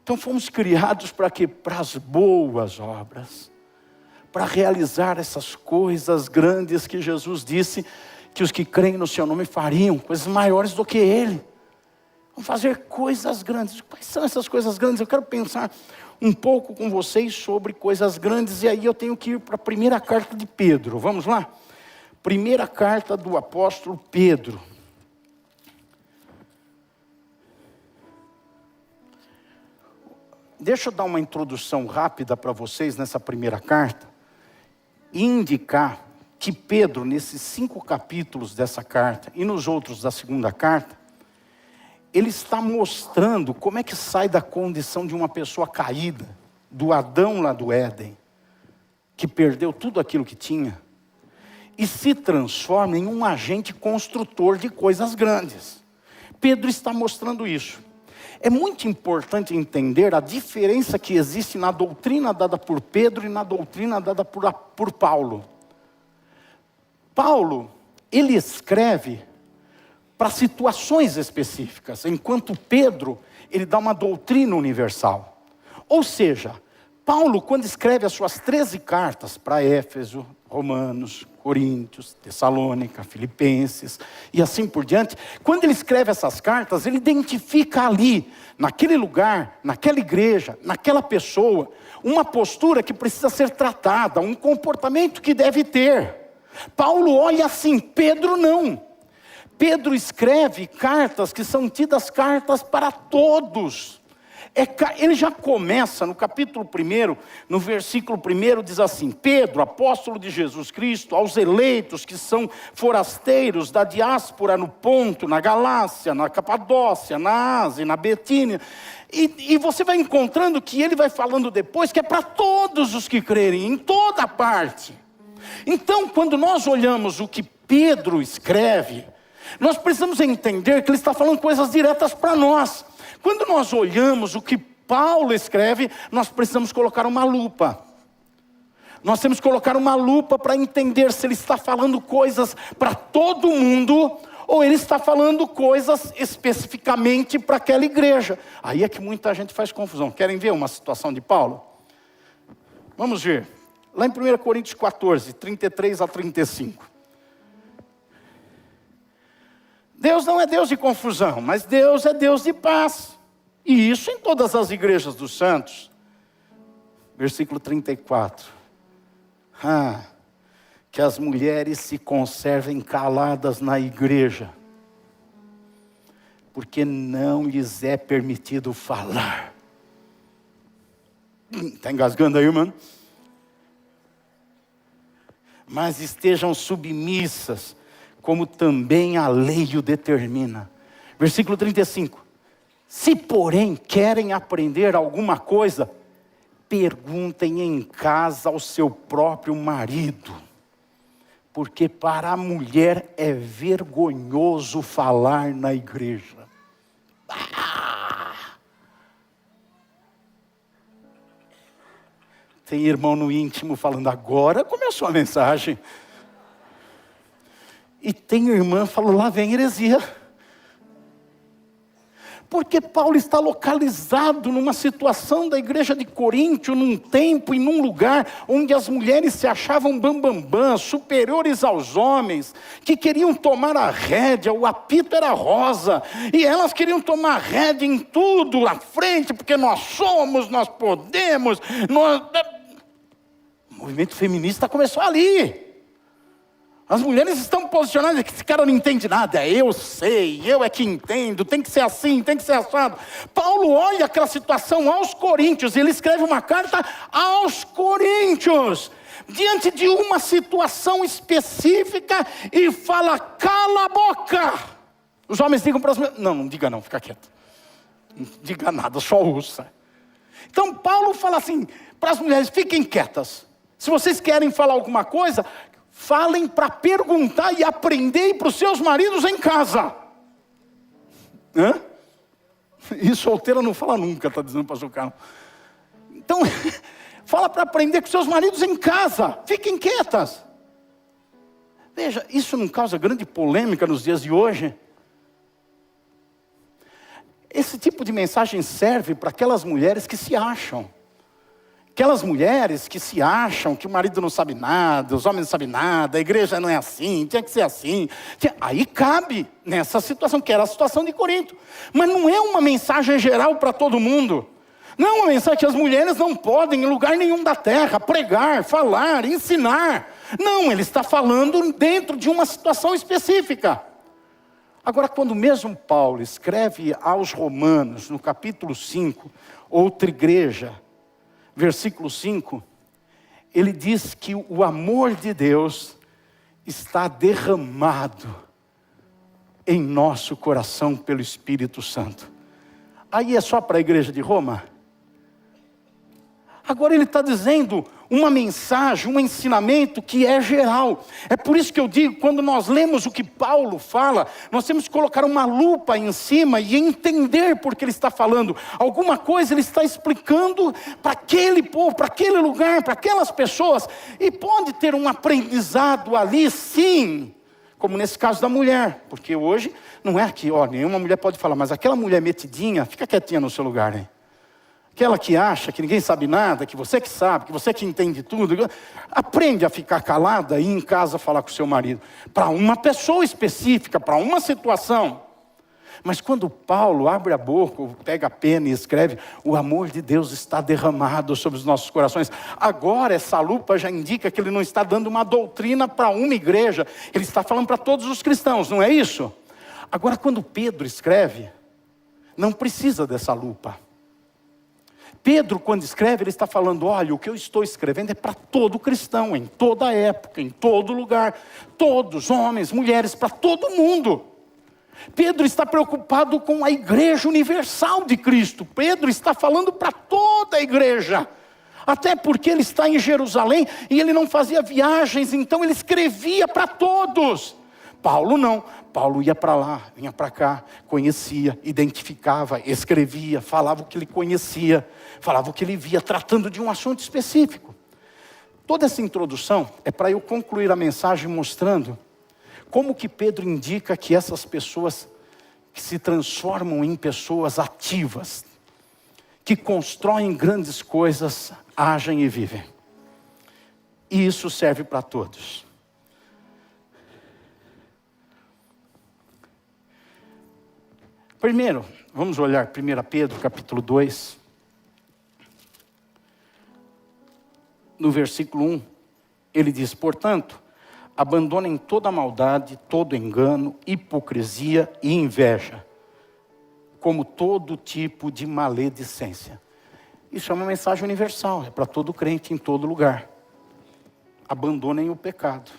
Então fomos criados para quê? Para as boas obras. Para realizar essas coisas grandes que Jesus disse que os que creem no seu nome fariam, coisas maiores do que Ele. Vamos fazer coisas grandes. Quais são essas coisas grandes? Eu quero pensar um pouco com vocês sobre coisas grandes, e aí eu tenho que ir para a primeira carta de Pedro. Vamos lá? Primeira carta do apóstolo Pedro. Deixa eu dar uma introdução rápida para vocês nessa primeira carta, e indicar que Pedro, nesses 5 capítulos dessa carta, e nos outros da segunda carta, ele está mostrando como é que sai da condição de uma pessoa caída, do Adão lá do Éden, que perdeu tudo aquilo que tinha, e se transforma em um agente construtor de coisas grandes. Pedro está mostrando isso. É muito importante entender a diferença que existe na doutrina dada por Pedro e na doutrina dada por Paulo. Paulo, ele escreve para situações específicas, enquanto Pedro, ele dá uma doutrina universal. Ou seja, Paulo, quando escreve as suas 13 cartas para Éfeso, Romanos, Coríntios, Tessalônica, Filipenses e assim por diante, quando ele escreve essas cartas, ele identifica ali, naquele lugar, naquela igreja, naquela pessoa, uma postura que precisa ser tratada, um comportamento que deve ter. Paulo olha assim, Pedro não. Pedro escreve cartas que são tidas cartas para todos. Ele já começa no capítulo 1, no versículo 1, diz assim: Pedro, apóstolo de Jesus Cristo, aos eleitos que são forasteiros da diáspora no Ponto, na Galácia, na Capadócia, na Ásia, na Betínia. E você vai encontrando que ele vai falando depois que é para todos os que crerem, em toda parte. Então, quando nós olhamos o que Pedro escreve, nós precisamos entender que ele está falando coisas diretas para nós. Quando nós olhamos o que Paulo escreve, nós precisamos colocar uma lupa. Nós temos que colocar uma lupa para entender se ele está falando coisas para todo mundo, ou ele está falando coisas especificamente para aquela igreja. Aí é que muita gente faz confusão. Querem ver uma situação de Paulo? Vamos ver. Lá em 1 Coríntios 14, 33 a 35. Deus não é Deus de confusão, mas Deus é Deus de paz. E isso em todas as igrejas dos santos. Versículo 34. Que as mulheres se conservem caladas na igreja, porque não lhes é permitido falar. Está engasgando aí, irmão? Mas estejam submissas, como também a lei o determina. Versículo 35. Se porém querem aprender alguma coisa, perguntem em casa ao seu próprio marido, porque para a mulher é vergonhoso falar na igreja. Tem irmão no íntimo falando, agora começou a mensagem. E tem irmã falando, lá vem heresia. Porque Paulo está localizado numa situação da igreja de Coríntio, num tempo e num lugar onde as mulheres se achavam bambambã, superiores aos homens, que queriam tomar a rédea, o apito era rosa, e elas queriam tomar rédea em tudo lá frente, porque nós somos, nós podemos, O movimento feminista começou ali. As mulheres estão posicionadas, que esse cara não entende nada, eu sei, eu é que entendo, tem que ser assim, tem que ser assado. Paulo olha aquela situação aos coríntios, e ele escreve uma carta aos coríntios, diante de uma situação específica, e fala, cala a boca. Os homens digam para as mulheres, não diga não, fica quieto. Não diga nada, só ouça. Então Paulo fala assim, para as mulheres, fiquem quietas. Se vocês querem falar alguma coisa, falem para perguntar e aprender para os seus maridos em casa. E solteira não fala nunca, está dizendo o pastor Carlos. Então, fala para aprender com seus maridos em casa. Fiquem quietas. Veja, isso não causa grande polêmica nos dias de hoje? Esse tipo de mensagem serve para aquelas mulheres que se acham. Aquelas mulheres que se acham que o marido não sabe nada, os homens não sabem nada, a igreja não é assim, tinha que ser assim. Aí cabe nessa situação, que era a situação de Corinto. Mas não é uma mensagem geral para todo mundo. Não é uma mensagem que as mulheres não podem, em lugar nenhum da terra, pregar, falar, ensinar. Não, ele está falando dentro de uma situação específica. Agora, quando mesmo Paulo escreve aos Romanos, no capítulo 5, outra igreja, versículo 5, ele diz que o amor de Deus está derramado em nosso coração pelo Espírito Santo. Aí é só para a igreja de Roma? Agora ele está dizendo uma mensagem, um ensinamento que é geral. É por isso que eu digo, quando nós lemos o que Paulo fala, nós temos que colocar uma lupa em cima e entender por que ele está falando. Alguma coisa ele está explicando para aquele povo, para aquele lugar, para aquelas pessoas. E pode ter um aprendizado ali, sim, como nesse caso da mulher. Porque hoje não é que, nenhuma mulher pode falar, mas aquela mulher metidinha, fica quietinha no seu lugar, né? Aquela que acha que ninguém sabe nada, que você que sabe, que você que entende tudo, aprende a ficar calada e em casa falar com o seu marido. Para uma pessoa específica, para uma situação. Mas quando Paulo abre a boca, pega a pena e escreve, o amor de Deus está derramado sobre os nossos corações. Agora essa lupa já indica que ele não está dando uma doutrina para uma igreja. Ele está falando para todos os cristãos, não é isso? Agora quando Pedro escreve, não precisa dessa lupa. Pedro, quando escreve, ele está falando, olha, o que eu estou escrevendo é para todo cristão, em toda época, em todo lugar. Todos, homens, mulheres, para todo mundo. Pedro está preocupado com a igreja universal de Cristo. Pedro está falando para toda a igreja. Até porque ele está em Jerusalém e ele não fazia viagens, então ele escrevia para todos. Paulo não. Paulo ia para lá, vinha para cá, conhecia, identificava, escrevia, falava o que ele conhecia, falava o que ele via, tratando de um assunto específico. Toda essa introdução é para eu concluir a mensagem mostrando como que Pedro indica que essas pessoas que se transformam em pessoas ativas, que constroem grandes coisas, agem e vivem. E isso serve para todos. Primeiro, vamos olhar 1 Pedro capítulo 2. No versículo 1, ele diz, portanto, abandonem toda maldade, todo engano, hipocrisia e inveja, como todo tipo de maledicência. Isso é uma mensagem universal, é para todo crente em todo lugar. Abandonem o pecado.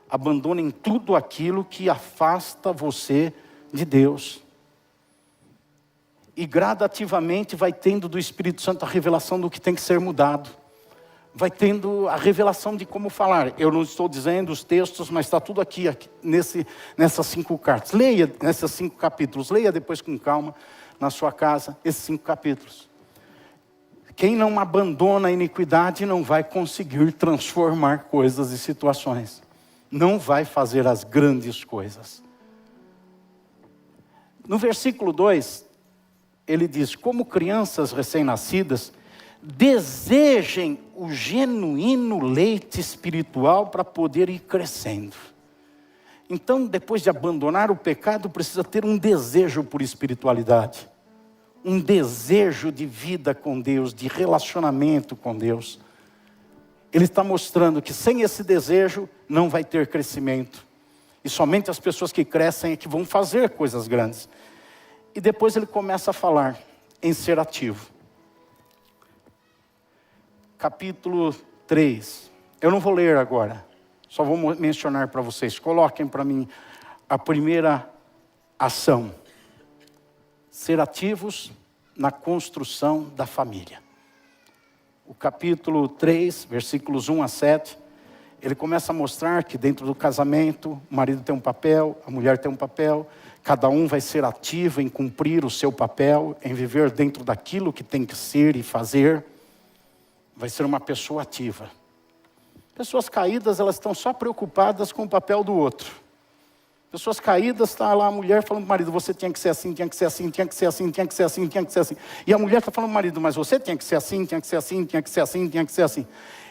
Abandonem tudo aquilo que afasta você de Deus. E gradativamente vai tendo do Espírito Santo a revelação do que tem que ser mudado. Vai tendo a revelação de como falar. Eu não estou dizendo os textos, mas está tudo aqui nessas 5 cartas. Leia nesses 5 capítulos. Leia depois com calma na sua casa esses 5 capítulos. Quem não abandona a iniquidade não vai conseguir transformar coisas e situações. Não vai fazer as grandes coisas. No versículo 2, ele diz, como crianças recém-nascidas, desejem o genuíno leite espiritual para poder ir crescendo. Então, depois de abandonar o pecado, precisa ter um desejo por espiritualidade. Um desejo de vida com Deus, de relacionamento com Deus. Ele está mostrando que sem esse desejo, não vai ter crescimento. E somente as pessoas que crescem é que vão fazer coisas grandes. E depois ele começa a falar em ser ativo. Capítulo 3. Eu não vou ler agora. Só vou mencionar para vocês. Coloquem para mim a primeira ação. Ser ativos na construção da família. O capítulo 3, versículos 1 a 7. Ele começa a mostrar que dentro do casamento, o marido tem um papel, a mulher tem um papel. Cada um vai ser ativo em cumprir o seu papel, em viver dentro daquilo que tem que ser e fazer. Vai ser uma pessoa ativa. Pessoas caídas, elas estão só preocupadas com o papel do outro. Pessoas caídas, está lá a mulher falando para o marido, você tinha que ser assim, tinha que ser assim, tinha que ser assim, tinha que ser assim, tinha que ser assim. E a mulher está falando para o marido, mas você tinha que ser assim, tinha que ser assim, tinha que ser assim, tinha que ser assim.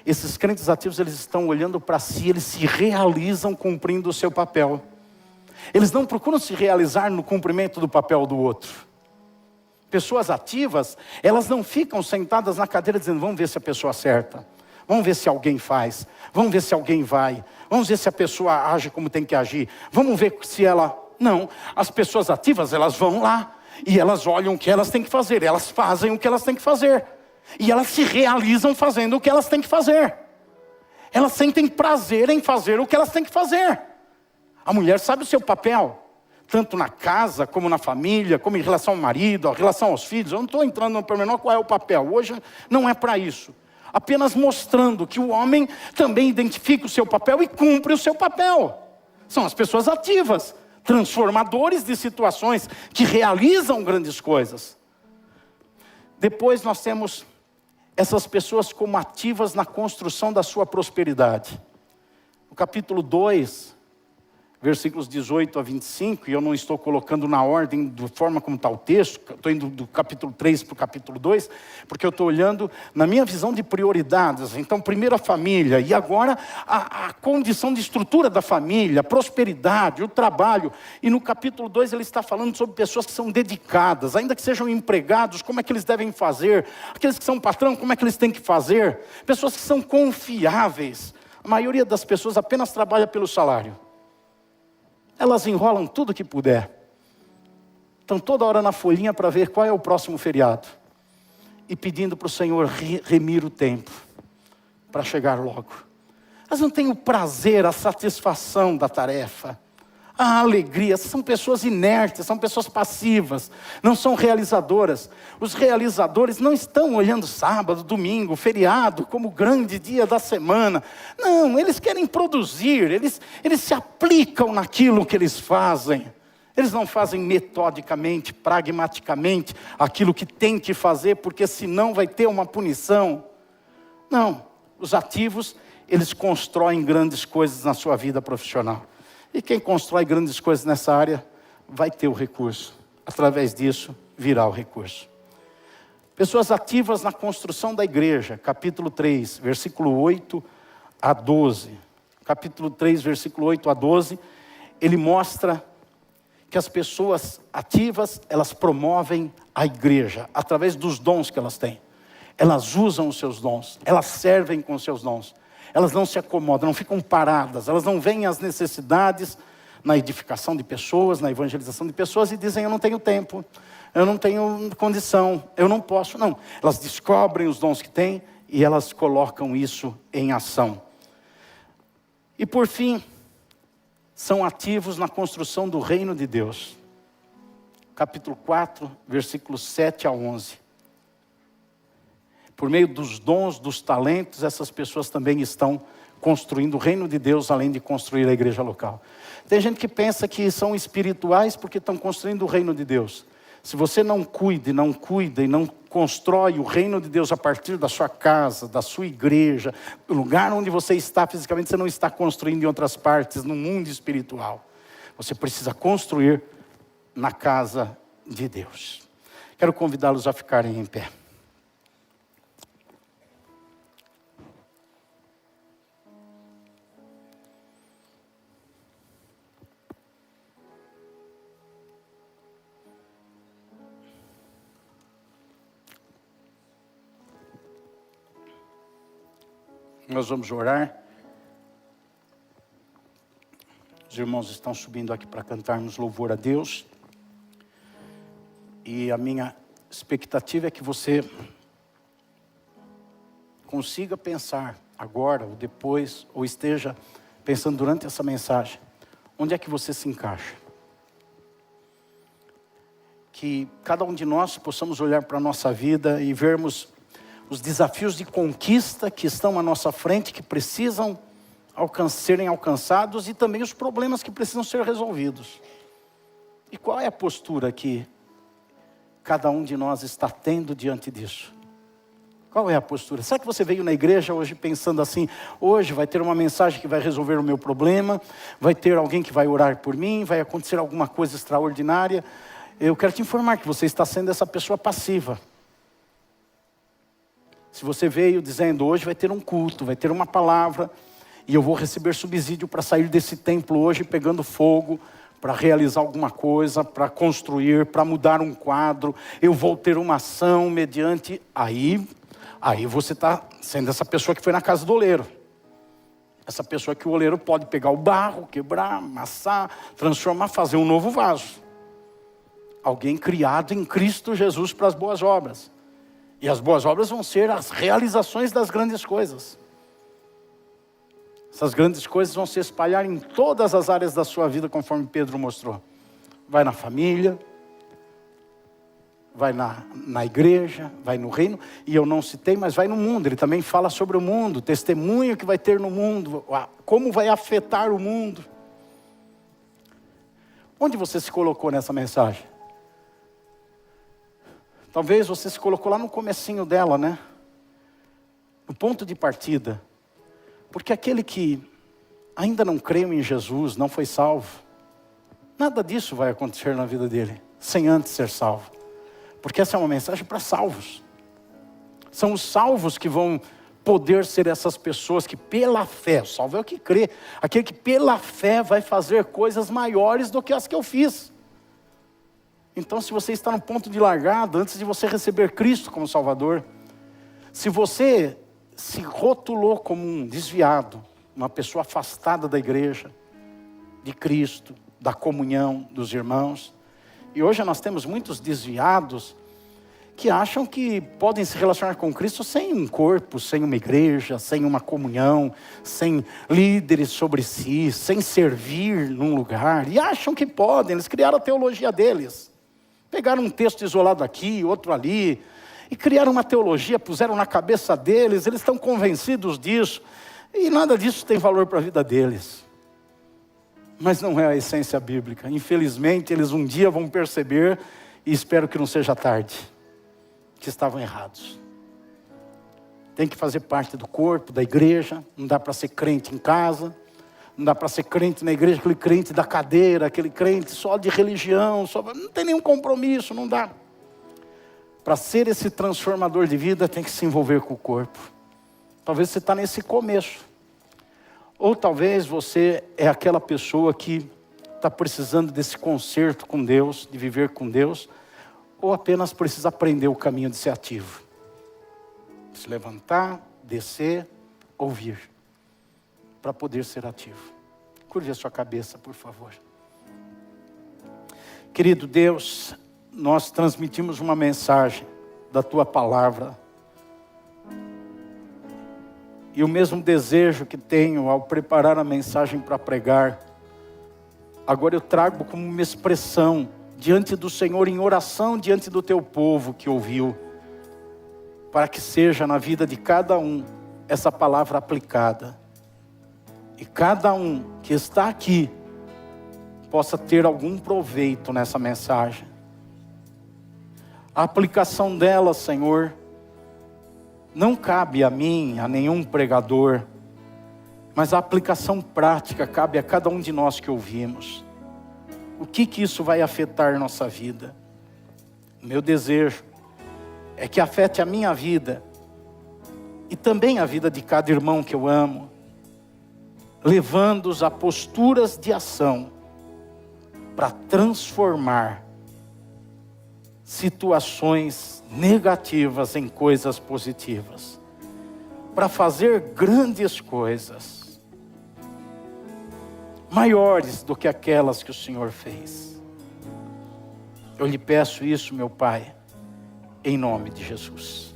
Esses crentes ativos, eles estão olhando para si, eles se realizam cumprindo o seu papel. Eles não procuram se realizar no cumprimento do papel do outro. Pessoas ativas, elas não ficam sentadas na cadeira dizendo, vamos ver se a pessoa acerta. Vamos ver se alguém faz. Vamos ver se alguém vai. Vamos ver se a pessoa age como tem que agir. Vamos ver se ela... Não, as pessoas ativas, elas vão lá. E elas olham o que elas têm que fazer. Elas fazem o que elas têm que fazer. E elas se realizam fazendo o que elas têm que fazer. Elas sentem prazer em fazer o que elas têm que fazer. A mulher sabe o seu papel. Tanto na casa, como na família, como em relação ao marido, em relação aos filhos. Eu não estou entrando no pormenor qual é o papel. Hoje não é para isso. Apenas mostrando que o homem também identifica o seu papel e cumpre o seu papel. São as pessoas ativas, transformadores de situações, que realizam grandes coisas. Depois nós temos essas pessoas como ativas na construção da sua prosperidade. No capítulo 2, versículos 18 a 25, e eu não estou colocando na ordem, da forma como está o texto, estou indo do capítulo 3 para o capítulo 2, porque eu estou olhando na minha visão de prioridades. Então, primeiro a família, e agora a condição de estrutura da família, a prosperidade, o trabalho. E no capítulo 2 ele está falando sobre pessoas que são dedicadas, ainda que sejam empregados, como é que eles devem fazer, aqueles que são patrão, como é que eles têm que fazer, pessoas que são confiáveis. A maioria das pessoas apenas trabalha pelo salário. Elas enrolam tudo que puder. Estão toda hora na folhinha para ver qual é o próximo feriado. e pedindo para o Senhor remir o tempo, para chegar logo. Elas não têm o prazer, a satisfação da tarefa, a alegria. São pessoas inertes, são pessoas passivas, não são realizadoras. Os realizadores não estão olhando sábado, domingo, feriado, como o grande dia da semana. Não, eles querem produzir, eles se aplicam naquilo que eles fazem. Eles não fazem metodicamente, pragmaticamente, aquilo que tem que fazer, porque senão vai ter uma punição. Não, os ativos, eles constroem grandes coisas na sua vida profissional. E quem constrói grandes coisas nessa área, vai ter o recurso. Através disso, virá o recurso. Pessoas ativas na construção da igreja, capítulo 3, versículo 8 a 12. Capítulo 3, versículo 8 a 12, ele mostra que as pessoas ativas, elas promovem a igreja, através dos dons que elas têm. Elas usam os seus dons, elas servem com os seus dons. Elas não se acomodam, não ficam paradas, elas não veem as necessidades na edificação de pessoas, na evangelização de pessoas e dizem, eu não tenho tempo, eu não tenho condição, eu não posso. Não, elas descobrem os dons que têm e elas colocam isso em ação. E por fim, são ativos na construção do reino de Deus. Capítulo 4, versículos 7 a 11. Por meio dos dons, dos talentos, essas pessoas também estão construindo o reino de Deus, além de construir a igreja local. Tem gente que pensa que são espirituais porque estão construindo o reino de Deus. Se você não cuida e não constrói o reino de Deus a partir da sua casa, da sua igreja, do lugar onde você está fisicamente, você não está construindo em outras partes, no mundo espiritual. Você precisa construir na casa de Deus. Quero convidá-los a ficarem em pé. Nós vamos orar. Os irmãos estão subindo aqui para cantarmos louvor a Deus. E a minha expectativa é que você consiga pensar agora ou depois, ou esteja pensando durante essa mensagem, onde é que você se encaixa. Que cada um de nós possamos olhar para a nossa vida e vermos os desafios de conquista que estão à nossa frente, que precisam serem alcançados, e também os problemas que precisam ser resolvidos. E qual é a postura que cada um de nós está tendo diante disso? Qual é a postura? Será que você veio na igreja hoje pensando assim, hoje vai ter uma mensagem que vai resolver o meu problema, vai ter alguém que vai orar por mim, vai acontecer alguma coisa extraordinária? Eu quero te informar que você está sendo essa pessoa passiva. Se você veio dizendo, hoje vai ter um culto, vai ter uma palavra, e eu vou receber subsídio para sair desse templo hoje pegando fogo, para realizar alguma coisa, para construir, para mudar um quadro, eu vou ter uma ação mediante, aí você está sendo essa pessoa que foi na casa do oleiro. Essa pessoa que o oleiro pode pegar o barro, quebrar, amassar, transformar, fazer um novo vaso. Alguém criado em Cristo Jesus para as boas obras. E as boas obras vão ser as realizações das grandes coisas. Essas grandes coisas vão se espalhar em todas as áreas da sua vida, conforme Pedro mostrou. Vai na família, vai na igreja, vai no reino. E eu não citei, mas vai no mundo. Ele também fala sobre o mundo, o testemunho que vai ter no mundo, como vai afetar o mundo. Onde você se colocou nessa mensagem? Talvez você se colocou lá no comecinho dela, né? No ponto de partida. Porque aquele que ainda não creu em Jesus, não foi salvo, nada disso vai acontecer na vida dele, sem antes ser salvo. Porque essa é uma mensagem para salvos. São os salvos que vão poder ser essas pessoas que pela fé, o salvo é o que crê, aquele que pela fé vai fazer coisas maiores do que as que eu fiz. Então, se você está no ponto de largada, antes de você receber Cristo como Salvador, se você se rotulou como um desviado, uma pessoa afastada da igreja, de Cristo, da comunhão dos irmãos, e hoje nós temos muitos desviados que acham que podem se relacionar com Cristo sem um corpo, sem uma igreja, sem uma comunhão, sem líderes sobre si, sem servir num lugar. E acham que podem, eles criaram a teologia deles. Pegaram um texto isolado aqui, outro ali, e criaram uma teologia, puseram na cabeça deles, eles estão convencidos disso. E nada disso tem valor para a vida deles. Mas não é a essência bíblica. Infelizmente, eles um dia vão perceber, e espero que não seja tarde, que estavam errados. Tem que fazer parte do corpo, da igreja. Não dá para ser crente em casa. Não dá para ser crente na igreja, aquele crente da cadeira, aquele crente só de religião, não tem nenhum compromisso, não dá. Para ser esse transformador de vida, tem que se envolver com o corpo. Talvez você está nesse começo. Ou talvez você é aquela pessoa que está precisando desse conserto com Deus, de viver com Deus, ou apenas precisa aprender o caminho de ser ativo. Se levantar, descer, ouvir, para poder ser ativo. Curve a sua cabeça, por favor. Querido Deus, nós transmitimos uma mensagem da Tua Palavra. E o mesmo desejo que tenho ao preparar a mensagem para pregar, agora eu trago como uma expressão diante do Senhor, em oração diante do Teu povo que ouviu, para que seja na vida de cada um essa palavra aplicada. E cada um que está aqui possa ter algum proveito nessa mensagem. A aplicação dela, Senhor, não cabe a mim, a nenhum pregador, mas a aplicação prática cabe a cada um de nós que ouvimos. O que isso vai afetar nossa vida? O meu desejo é que afete a minha vida e também a vida de cada irmão que eu amo, levando-os a posturas de ação para transformar situações negativas em coisas positivas, para fazer grandes coisas, maiores do que aquelas que o Senhor fez. Eu lhe peço isso, meu Pai, em nome de Jesus.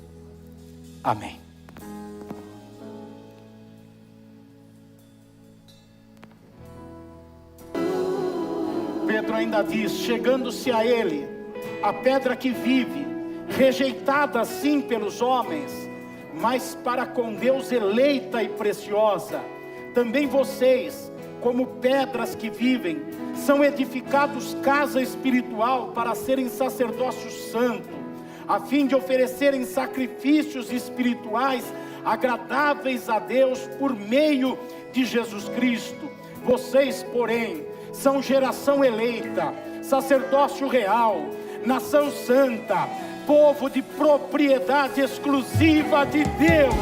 Amém. Pedro ainda diz, chegando-se a ele, a pedra que vive, rejeitada sim pelos homens, mas para com Deus eleita e preciosa. Também vocês, como pedras que vivem, são edificados casa espiritual para serem sacerdócio santo, a fim de oferecerem sacrifícios espirituais agradáveis a Deus por meio de Jesus Cristo. Vocês, porém, são geração eleita, sacerdócio real, nação santa, povo de propriedade exclusiva de Deus,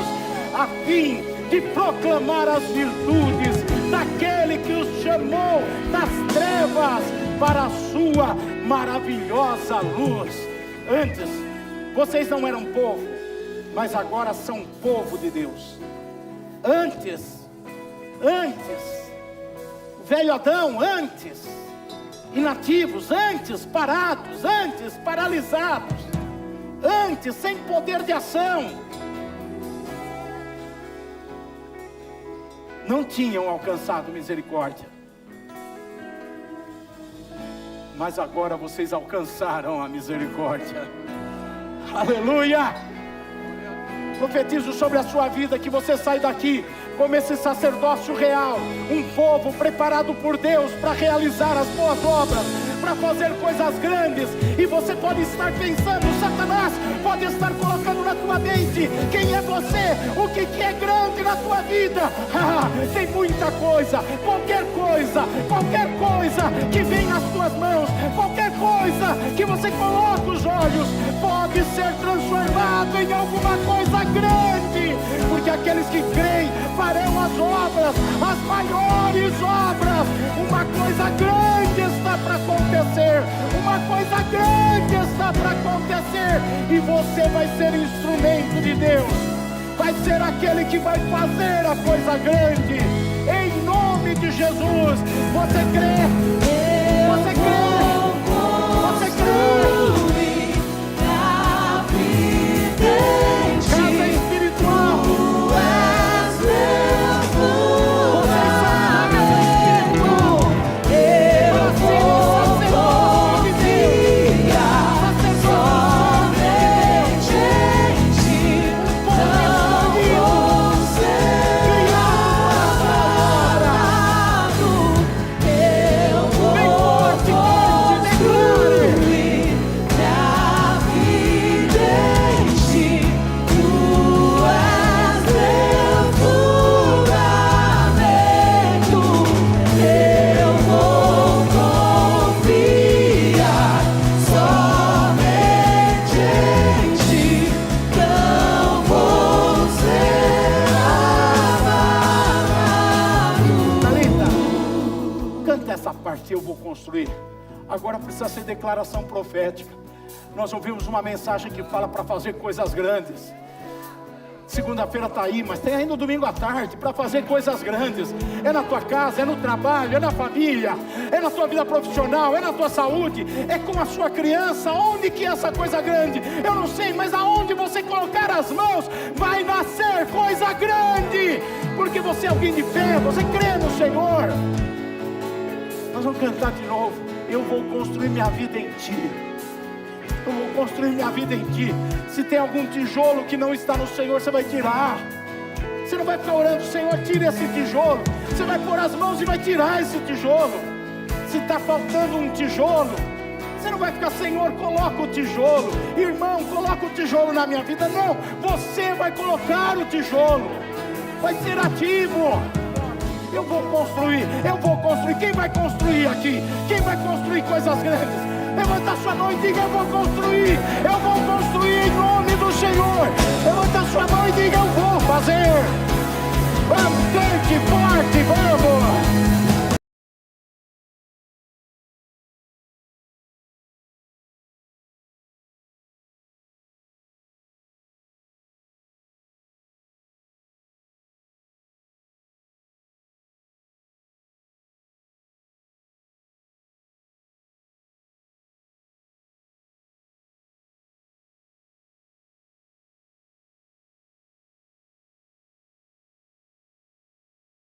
a fim de proclamar as virtudes daquele que os chamou das trevas para a sua maravilhosa luz. Antes, vocês não eram povo, mas agora são povo de Deus. Antes, velho Adão, antes, inativos, antes, parados, antes, paralisados, antes, sem poder de ação, não tinham alcançado misericórdia. Mas agora vocês alcançaram a misericórdia. Aleluia! Profetizo sobre a sua vida que você sai daqui como esse sacerdócio real, um povo preparado por Deus para realizar as boas obras, para fazer coisas grandes. E você pode estar pensando, Satanás pode estar colocando na tua mente, quem é você? O que é grande na tua vida? Tem muita coisa, qualquer coisa que vem nas tuas mãos, qualquer coisa que você coloca os olhos, pode ser transformado em alguma coisa grande, porque aqueles que creem farão as obras, as maiores obras. Uma coisa grande está para acontecer, uma coisa grande está para acontecer, e você vai ser instrumento de Deus, vai ser aquele que vai fazer a coisa grande, em nome de Jesus. Você crê? Você crê? Você crê? declaração profética. Nós ouvimos uma mensagem que fala para fazer coisas grandes. Segunda-feira está aí, mas tem ainda o domingo à tarde para fazer coisas grandes. É na tua casa, é no trabalho, é na família, é na tua vida profissional, é na tua saúde, é com a sua criança. Onde que é essa coisa grande? Eu não sei, mas aonde você colocar as mãos, vai nascer coisa grande, porque você é alguém de fé, você crê no Senhor. Nós vamos cantar de novo. Eu vou construir minha vida em Ti. Eu vou construir minha vida em Ti. Se tem algum tijolo que não está no Senhor, você vai tirar. Você não vai ficar orando, Senhor, tira esse tijolo. Você vai pôr as mãos e vai tirar esse tijolo. Se está faltando um tijolo, você não vai ficar, Senhor, coloca o tijolo. Irmão, coloca o tijolo na minha vida. Não, você vai colocar o tijolo. Vai ser ativo. Eu vou construir, eu vou construir. Quem vai construir aqui? Quem vai construir coisas grandes? Levanta sua mão e diga: eu vou construir em nome do Senhor. Levanta sua mão e diga: eu vou fazer. Vamos, crente forte, vamos.